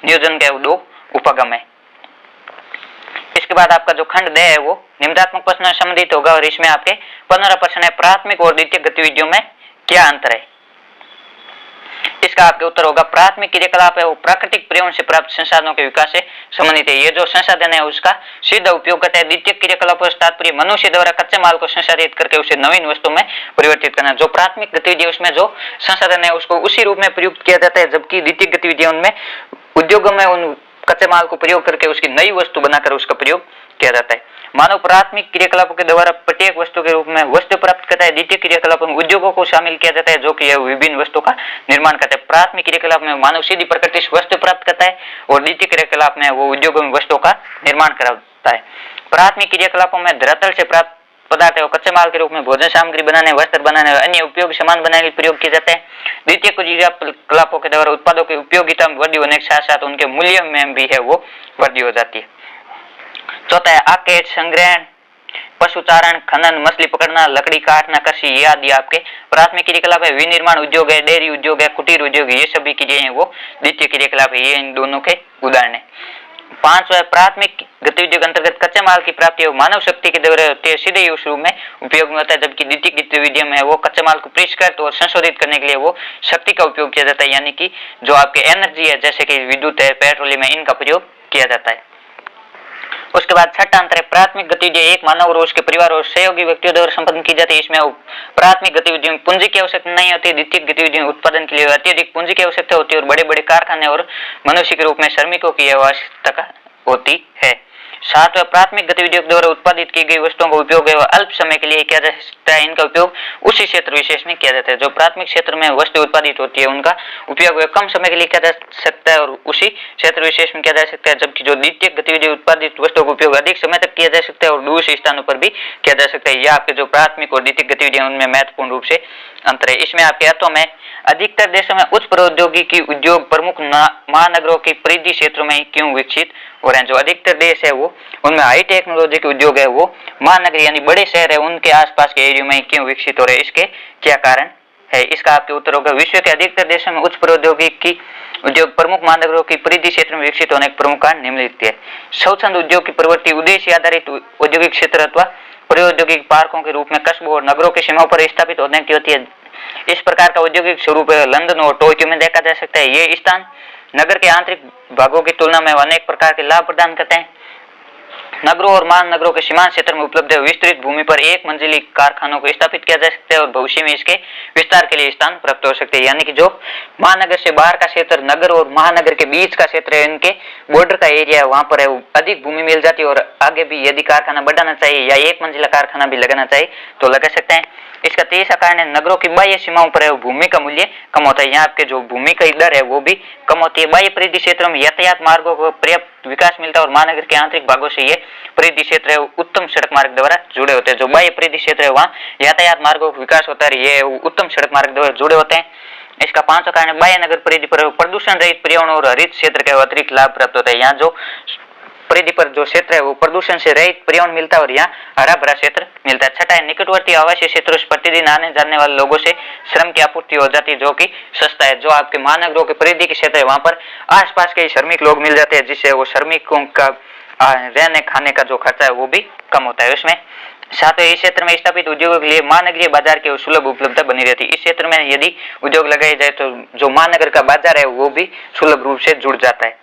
Speaker 1: नियोजन के 2 उपागम है। इसके बाद आपका जो खंड 2 है वो निम्नात्मक प्रश्न से संबंधित होगा और इसमें आपके 15 प्रश्न है प्राथमिक और द्वितीयक गतिविधियों में क्या अंतर है। इसका आपके उत्तर होगा प्राथमिक क्रियाकलाप है वो प्राकृतिक पर्यावरण से प्राप्त संसाधनों के विकास से संबंधित है। ये जो संसाधन है उसका सीधा उपयोग करता है। द्वितीयक क्रियाकलाप से तात्पर्य मनुष्य द्वारा कच्चे माल को संसाधित करके उसे नवीन वस्तु में परिवर्तित करना। जो प्राथमिक गतिविधि है उसमें जो संसाधन है उसको उसी रूप में प्रयुक्त किया जाता है, जबकि द्वितीयक गतिविधियों में उद्योगों में उन कच्चे माल को प्रयोग करके उसकी नई वस्तु बनाकर उसका प्रयोग किया जाता है। मानव प्राथमिक क्रियाकलापों के द्वारा प्रत्येक वस्तु के रूप में वस्तु प्राप्त करता है। द्वितीय क्रियाकलापों में उद्योगों को शामिल किया जाता है जो कि विभिन्न वस्तु का निर्माण करता है। प्राथमिक क्रियाकलाप में मानव सीधी प्रकृति से वस्तु प्राप्त करता है और द्वितीय क्रियाकलाप में वो उद्योगों में वस्तुओं का निर्माण कराता है। प्राथमिक क्रियाकलापों में धरातल से प्राप्त पदार्थ है कच्चे माल के रूप में भोजन सामग्री बनाने, वस्त्र बनाने और अन्य उपयोग सामान बनाने के लिए प्रयोग किया जाता है। द्वितीय क्रियाकलापों के द्वारा उत्पादों की उपयोगिता में वृद्धि होने के साथ साथ उनके मूल्य में भी है वो वृद्धि हो जाती है। चौथा है आकेट, संग्रहण, पशुचारण, खनन, मछली पकड़ना, लकड़ी काटना, कृषि ये आदि आपके प्राथमिक क्रियाकलाप है। विनिर्माण उद्योग है, डेयरी उद्योग है, कुटीर उद्योग ये सभी क्रियाएं हैं वो द्वितीय क्रियाकलाप है। ये इन दोनों के उदाहरण है। 5वां प्राथमिक गतिविधियों के अंतर्गत कच्चे माल की प्राप्ति है मानव शक्ति के द्वारा होती है, सीधे उस रूप में उपयोग में होता है, जबकि द्वितीय गतिविधियों में वो कच्चे माल को परिष्कृत और संशोधित करने के लिए वो शक्ति का उपयोग किया जाता है, यानी कि जो आपके एनर्जी है जैसे कि विद्युत है, पेट्रोलियम है, इनका प्रयोग किया जाता है। उसके बाद छठा अंतर है प्राथमिक गतिविधि एक मानव और उसके परिवार और सहयोगी व्यक्तियों द्वारा संपन्न की जाती है। इसमें प्राथमिक गतिविधियों में पूंजी की आवश्यकता नहीं होती। द्वितीयक गतिविधियों उत्पादन के लिए अत्यधिक पूंजी की आवश्यकता होती है और बड़े बड़े कारखाने और मनुष्य के रूप में श्रमिकों की आवश्यकता होती है। सातवां प्राथमिक गतिविधियों द्वारा उत्पादित की गई वस्तुओं का उपयोग अल्प समय के लिए किया जा सकता है। इनका उपयोग उसी क्षेत्र विशेष में किया जाता है। जो प्राथमिक क्षेत्र में वस्तु उत्पादित होती है उनका उपयोग कम समय के लिए किया जा सकता है और उसी क्षेत्र विशेष में किया जा सकता है, जबकि जो द्वितीयक गतिविधि उत्पादित वस्तुओं का उपयोग अधिक समय तक किया जा सकता है और दूसरे स्थानों पर भी किया जा सकता है। यह आपके जो प्राथमिक और द्वितीयक गतिविधियां उनमें महत्वपूर्ण रूप से अंतर है। इसमें आपके अर्थों में अधिकतर देशों में उच्च प्रौद्योगिकी उद्योग प्रमुख महानगरों के परिधि क्षेत्रों में क्यों विकसित हो रहे हैं। जो अधिकतर देश है वो उनमें हाई टेक्नोलॉजी के उद्योग है वो महानगर यानी बड़े शहर है उनके आसपास के एरिया में क्यों विकसित हो रहे हैं, इसके क्या कारण है। इसका आपके उत्तर होगा विश्व के अधिकतर देशों में उच्च प्रौद्योगिकी उद्योग प्रमुख महानगरों की परिधि क्षेत्र में विकसित होने के प्रमुख कारण निम्नलिखित है। स्वच्छंद उद्योग की प्रवृत्ति उद्देश्य आधारित औद्योगिक क्षेत्र अथवा प्रौद्योगिक पार्कों के रूप में कस्बों और नगरों की सीमाओं पर स्थापित होने की होती है। इस प्रकार का औद्योगिक स्वरूप लंदन और टोक्यो में देखा जा सकता है। ये स्थान नगर के आंतरिक भागों की तुलना में अनेक प्रकार के लाभ प्रदान करते हैं। नगरों और महानगरों के सीमांत क्षेत्र में उपलब्ध विस्तृत भूमि पर एक मंजिली कारखानों को स्थापित किया जा सकता है और भविष्य में इसके विस्तार के लिए स्थान प्राप्त हो सकते हैं। यानी कि जो महानगर से बाहर का क्षेत्र नगर और महानगर के बीच का क्षेत्र है, इनके बॉर्डर का एरिया है, वहां पर है अधिक भूमि मिल जाती है और आगे भी यदि कारखाना बढ़ाना चाहिए या एक मंजिला कारखाना भी लगाना चाहिए तो लगा सकते हैं। इसका तीसरा कारण है नगरों की बाह्य सीमाओं पर है भूमि का मूल्य कम होता है। यहाँ आपके जो भूमि का दर है वो भी कम होती है। बाह्य परिधि क्षेत्रों में यातायात मार्गों को पर्याप्त विकास मिलता है और महानगर के आंतरिक भागों से ये परिधि क्षेत्र है उत्तम सड़क मार्ग द्वारा जुड़े होते हैं। जो बाह्य परिधि क्षेत्र है वहाँ यातायात मार्गों का विकास होता है, ये उत्तम सड़क मार्ग द्वारा जुड़े होते हैं। इसका पांचवा कारण बाह्य नगर परिधि पर प्रदूषण रहित पर्यावरण और हरित क्षेत्र के अतिरिक्त लाभ प्राप्त होता है। यहाँ जो परिधि पर जो क्षेत्र है वो प्रदूषण से रहित पर्यावरण मिलता है और यहाँ हरा भरा क्षेत्र मिलता है। छठा है निकटवर्ती आवासीय क्षेत्रों से प्रतिदिन आने जाने वाले लोगों से श्रम की आपूर्ति हो जाती है जो कि सस्ता है। जो आपके महानगरों के परिधि के क्षेत्र है वहां पर आसपास के श्रमिक लोग मिल जाते हैं जिससे वो श्रमिकों का रहने खाने का जो खर्चा है वो भी कम होता है। उसमें साथ ही इस क्षेत्र में स्थापित उद्योगों के लिए महानगरीय बाजार की सुलभ उपलब्धता बनी रहती है। इस क्षेत्र में यदि उद्योग लगाए जाए तो जो महानगर का बाजार है वो भी सुलभ रूप से जुड़ जाता है।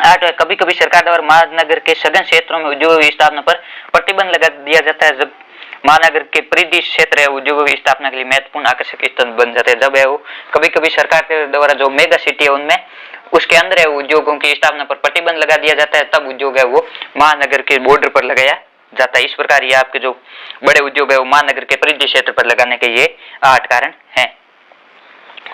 Speaker 1: आठ, कभी कभी सरकार द्वारा महानगर के सघन क्षेत्रों में उद्योगों की स्थापना पर प्रतिबंध लगा दिया जाता है। जब महानगर के परिधि क्षेत्र है उद्योगों की स्थापना के लिए महत्वपूर्ण आकर्षक स्थल बन जाते हैं। जब है वो कभी कभी सरकार के द्वारा जो मेगा सिटी है उनमें उसके अंदर है उद्योगों की स्थापना पर प्रतिबंध लगा दिया जाता है, तब उद्योग है वो महानगर के बॉर्डर पर लगाया जाता है। इस प्रकार ये आपके जो बड़े उद्योग है वो महानगर के परिधि क्षेत्र पर लगाने के ये 8 कारण हैं।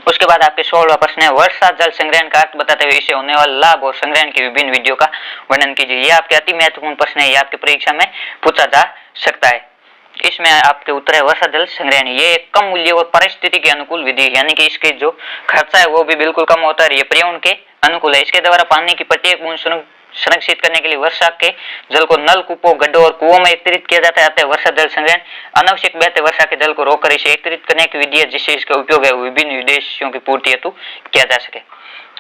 Speaker 1: उसके बाद आपके 16वां प्रश्न है वर्षा जल संग्रहण का अर्थ बताते हुए इससे होने वाले लाभ और संग्रहण की विभिन्न विधियों का वर्णन कीजिए। ये आपके अति महत्वपूर्ण प्रश्न है, ये आपकी परीक्षा में पूछा जा सकता है। इसमें आपके उत्तर है वर्षा जल संग्रहण। ये कम मूल्य और परिस्थिति के अनुकूल विधि है, यानी कि इसके जो खर्चा है वो भी बिल्कुल कम होता है, ये पर्यावरण के अनुकूल है। इसके द्वारा पानी की प्रत्येक बूंद संरक्षित करने के लिए वर्षा के जल को नल कूपों गड्ढों और कुओं में एकत्रित किया जाता है। वर्षा जल संग्रहण अनावश्यक बहते वर्षा के जल को रोककर इसे एकत्रित करने की विधि है जिससे इसका उपयोग है विभिन्न उद्देश्यों की पूर्ति हेतु किया जा सके।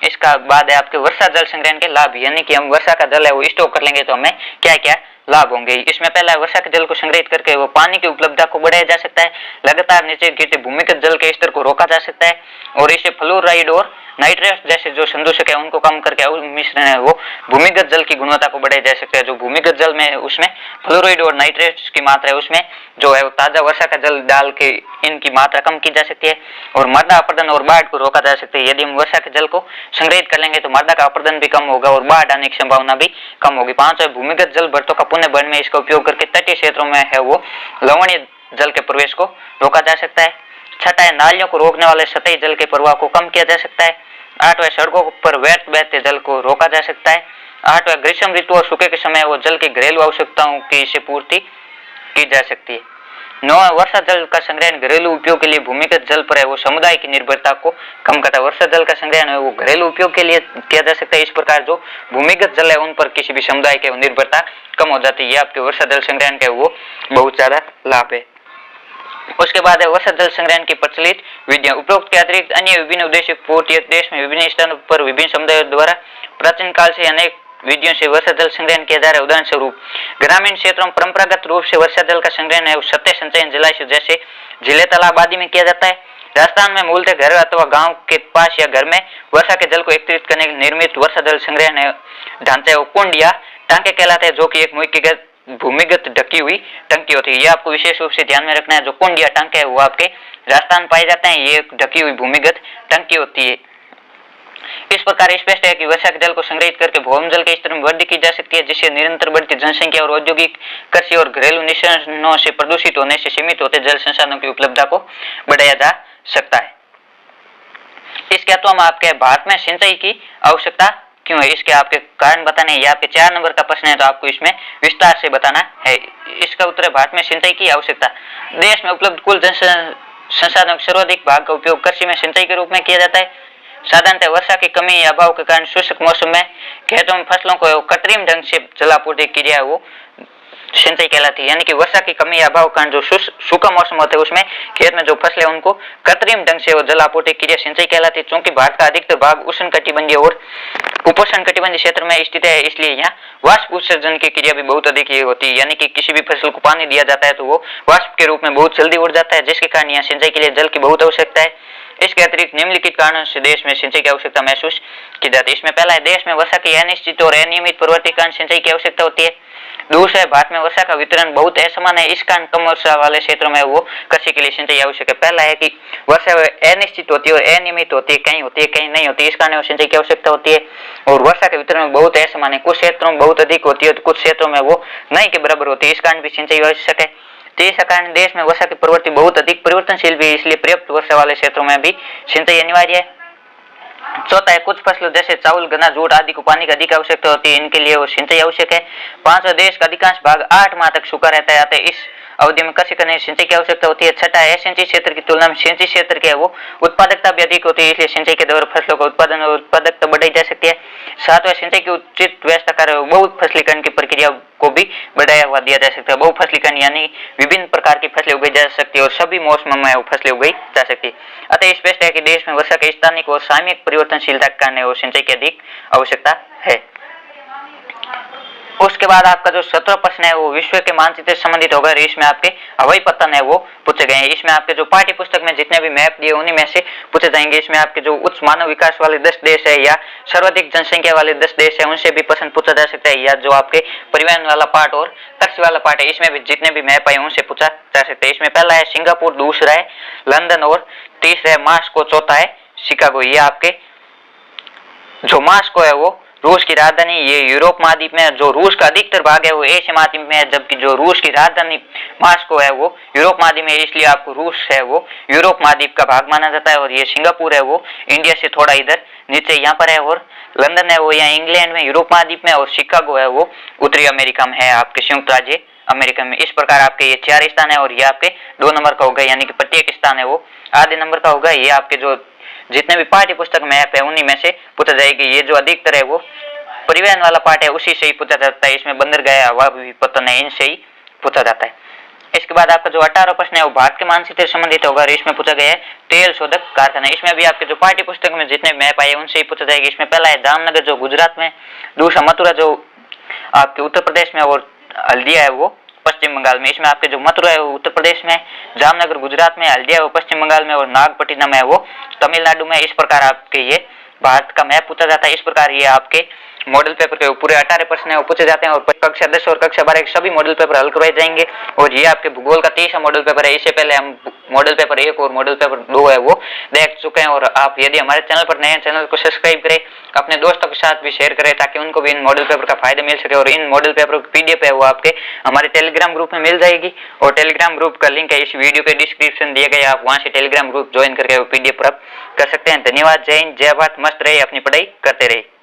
Speaker 1: इसका बाद है आपके वर्षा जल संग्रहण के लाभ, यानी कि हम वर्षा का जल है वो स्टोर कर लेंगे तो हमें क्या क्या लाभ होंगे। इसमें पहला वर्षा के जल को संग्रहित करके वो पानी की उपलब्धता को बढ़ाया जा सकता है, लगातार नीचे गिरते भूमिगत जल के स्तर को रोका जा सकता है और इससे फ्लोराइड और नाइट्रेट जैसे जो संदूषक है उनको कम करके मिश्रण है वो भूमिगत जल की गुणवत्ता को बढ़ाया जा सकता है। जो भूमिगत जल में उसमें फ्लोराइड और नाइट्रेट की मात्रा है उसमें जो है वो ताजा वर्षा का जल डाल के इनकी मात्रा कम की जा सकती है और मृदा अपरदन और बाढ़ को रोका जा सकता है। यदि हम वर्षा के जल को संग्रहित कर लेंगे तो मृदा का अपरदन भी कम होगा और बाढ़ आने की संभावना भी कम होगी। 5 भूमिगत जल भर्तों का पुनः भरण में इसका उपयोग करके तटीय क्षेत्रों में है वो लवणीय जल के प्रवेश को रोका जा सकता है। 6 नालियों को रोकने वाले सतही जल के प्रवाह को कम किया जा सकता है। 8 सड़कों पर व्यर्थ बहते जल को रोका जा सकता है। 8 ग्रीष्म ऋतु और सूखे के समय वो जल की घरेलू आवश्यकताओं की इससे पूर्ति की जा सकती है। 9 वर्षा जल का संग्रहण घरेलू उपयोग के लिए भूमिगत जल पर है वो समुदाय की निर्भरता को कम करता है। वर्षा जल का संग्रहण है वो घरेलू उपयोग के लिए किया जा सकता है। इस प्रकार जो भूमिगत जल है उन पर किसी भी समुदाय की निर्भरता कम हो जाती है। आपके वर्षा जल संग्रहण का वो बहुत ज्यादा लाभ है। उसके बाद है वर्षा जल संग्रहण की प्रचलित विधियां। उपरोक्त के अतिरिक्त अन्य विभिन्न उद्देश्य पूर्ति देश में विभिन्न स्थानों पर विभिन्न समुदायों द्वारा प्राचीन काल से अनेक विधियों से वर्षा जल संग्रहण किया जा रहा है। उदाहरण स्वरूप ग्रामीण क्षेत्रों में परंपरागत रूप से वर्षा जल का संग्रहण है सत्य संचयन जलाशय जैसे झीले तालाब आदि में किया जाता है। राजस्थान में मूलतः घर अथवा गांव के पास या घर में वर्षा के जल को एकत्रित करने के लिए निर्मित वर्षा जल संग्रह ढांचे वो कुंड या टांके कहलाते हैं, जो कि एक भूमिगत ढकी हुई टंकी होती है। ये आपको विशेष रूप से ध्यान में रखना है। जो कुंड या टांके है वो आपके राजस्थान पाए जाते हैं। ये ढकी हुई भूमिगत टंकी होती है। इस प्रकार स्पष्ट है कि वर्षा के जल को संग्रहित करके भूमि जल के स्तर में वृद्धि की जा सकती है, जिससे निरंतर बढ़ती जनसंख्या और औद्योगिक, कृषि और घरेलू निशानों से प्रदूषित होने से सीमित होते जल संसाधनों की उपलब्धता को बढ़ाया जा सकता है। इसके अलावा हम आपके भारत में सिंचाई की आवश्यकता क्यों है, इसके आपके कारण बताने हैं। ये आपके 4 नंबर का प्रश्न है, तो आपको इसमें विस्तार से बताना है। इसका उत्तर है भारत में सिंचाई की आवश्यकता। देश में उपलब्ध कुल जल संसाधनों के सर्वाधिक भाग का उपयोग कृषि में सिंचाई के रूप में किया जाता है। साधारणतः वर्षा की कमी या अभाव के कारण शुष्क मौसम में खेतों में फसलों को कृत्रिम ढंग से जलापूर्ति क्रिया है वो सिंचाई कहलाती है। यानी कि वर्षा की कमी या अभाव के कारण जो सूखा मौसम होता है उसमें खेत में जो फसलें उनको कृत्रिम ढंग से वो जलापूर्ति क्रिया सिंचाई कहलाती है। क्योंकि भारत का अधिकतर भाग उष्णकटिबंधीय और उपोष्णकटिबंधीय क्षेत्र में स्थित है, इसलिए यहाँ वाष्प उत्सर्जन की क्रिया भी बहुत अधिक होती है। यानी कि किसी भी फसल को पानी दिया जाता है तो वो वाष्प के रूप में बहुत जल्दी उड़ जाता है, जिसके कारण यहाँ सिंचाई के लिए जल की बहुत आवश्यकता है। इसके अतिरिक्त निम्नलिखित कारणों से देश में सिंचाई की आवश्यकता महसूस की जाती है। इसमें पहला है, देश में वर्षा की अनिश्चित और अनियमित प्रवृत्ति के कारण सिंचाई की आवश्यकता होती है। दूसरा है, भारत में वर्षा का वितरण बहुत असमान है, इस कारण कम वर्षा वाले क्षेत्रों में वो कृषि के लिए सिंचाई आवश्यक है। पहला है कि वर्षा अनिश्चित होती है और अनियमित होती है, कहीं होती है कहीं नहीं होती है, इस कारण सिंचाई की आवश्यकता होती है। और वर्षा के वितरण में बहुत असमान है, कुछ क्षेत्रों में बहुत अधिक होती है तो कुछ क्षेत्रों में वो नहीं के बराबर होती है, इस कारण भी सिंचाई आवश्यक है। तीसरा कारण, देश में वर्षा की प्रवृत्ति बहुत अधिक परिवर्तनशील भी है, इसलिए पर्याप्त वर्षा वाले क्षेत्रों में भी सिंचाई अनिवार्य है। चौथा है, कुछ फसलों जैसे चावल, गन्ना, जूट आदि को पानी की अधिक आवश्यकता होती है, इनके लिए वो सिंचाई आवश्यक है। पांचवा, देश का अधिकांश भाग 8 माह तक सूखा रहता है, इस अवधि में कृषि करने सिंचाई की आवश्यकता होती है। छठा है, सिंचाई क्षेत्र की तुलना में सिंचाई क्षेत्र के वो उत्पादकता भी अधिक होती है, इसलिए सिंचाई के द्वारा फसलों का उत्पादन और उत्पादकता बढ़ाई जा सकती है। सातवां, सिंचाई की उचित व्यवस्था कर बहुफसलीकरण की प्रक्रिया को भी बढ़ाया हुआ दिया जा सकता है। बहुफसलीकरण यानी विभिन्न प्रकार की फसलें उगाई जा सकती है और सभी मौसमों में फसलें उगाई जा सकती है। अतः स्पष्ट है कि देश में वर्षा के स्थानिक और सामयिक परिवर्तनशीलता के कारण और सिंचाई की अधिक आवश्यकता है। उसके बाद आपका जो 17वां प्रश्न है वो विश्व के मानचित्र से संबंधित होगा। इसमें आपके हवाई पतन है वो पूछे गए हैं। इसमें आपके जो पाठ्य पुस्तक में जितने भी मैप दिए उन्हीं में से पूछे जाएंगे। इसमें आपके जो उच्च मानव विकास वाले 10 देश है या सर्वाधिक जनसंख्या वाले 10 देश है उनसे भी प्रश्न पूछा जा सकता है, या जो आपके परिवहन वाला पार्ट और कृषि वाला पार्ट है इसमें भी जितने भी मैप है उनसे पूछा जा सकता है। इसमें पहला है सिंगापुर, दूसरा है लंदन और तीसरा है मास्को, चौथा है शिकागो। ये आपके जो मास्को है वो रूस की राजधानी, ये यूरोप महाद्वीप में, जो रूस का अधिकतर भाग है वो एशिया महाद्वीप में है, जबकि जो रूस की राजधानी मास्को है वो यूरोप महाद्वीप में है, इसलिए आपको रूस है वो यूरोप महाद्वीप का भाग माना जाता है। और ये सिंगापुर है वो इंडिया से थोड़ा इधर नीचे यहाँ पर है, और लंदन है वो यहाँ इंग्लैंड में यूरोप महाद्वीप में, और शिकागो है वो उत्तरी अमेरिका में है, आपके संयुक्त राज्य अमेरिका में। इस प्रकार आपके ये 4 स्थान है और ये आपके 2 नंबर का होगा, यानी कि प्रत्येक स्थान है वो आधे नंबर का होगा। ये आपके जो जितने भी पाठ्य पुस्तक मैप है उन्हीं में से पूछा जाएगी। ये जो अधिकतर है वो परिवहन वाला पार्ट है उसी से ही पूछा जाता है। इसमें बंदरगाह, हवा पतन है, इनसे ही पूछा जाता है। इसके बाद आपका जो 18वां प्रश्न है वो भारत के मानचित्र से संबंधित होगा और इसमें पूछा गया है तेल शोधक कारखाना। इसमें भी आपके जो पाठ्य पुस्तक में जितने मैप आए उनसे ही पूछा जाएगा। इसमें पहला है जामनगर जो गुजरात में, दूसरा मथुरा जो आपके उत्तर प्रदेश में, और हल्दिया है वो पश्चिम बंगाल में। इसमें आपके जो मथुरा है वो उत्तर प्रदेश में, जामनगर गुजरात में, हल्दिया वो पश्चिम बंगाल में, और नागपट्टिनम है वो तमिलनाडु में। इस प्रकार आपके ये भारत का मैप पूछा जाता है। इस प्रकार ये आपके मॉडल पेपर के पूरे 18 प्रश्न है वो पूछे जाते हैं, और कक्षा 10 और कक्षा 12 के सभी मॉडल पेपर हल करवाए जाएंगे। और ये आपके भूगोल का 30वां मॉडल पेपर है। इससे पहले हम मॉडल पेपर 1 और मॉडल पेपर 2 है वो देख चुके हैं। और आप यदि हमारे चैनल पर नए हैं, चैनल को सब्सक्राइब करें, अपने दोस्तों के साथ भी शेयर करें ताकि उनको भी इन मॉडल पेपर का फायदा मिल सके। और इन मॉडल पेपर की PDF है वो आपके हमारे टेलीग्राम ग्रुप में मिल जाएगी, और टेलीग्राम ग्रुप का लिंक है इस वीडियो के डिस्क्रिप्शन दिए गए, आप वहां से टेलीग्राम ग्रुप ज्वाइन करके PDF प्राप्त कर सकते हैं। धन्यवाद। जय हिंद, जय भारत। मस्त रहे, अपनी पढ़ाई करते रहे।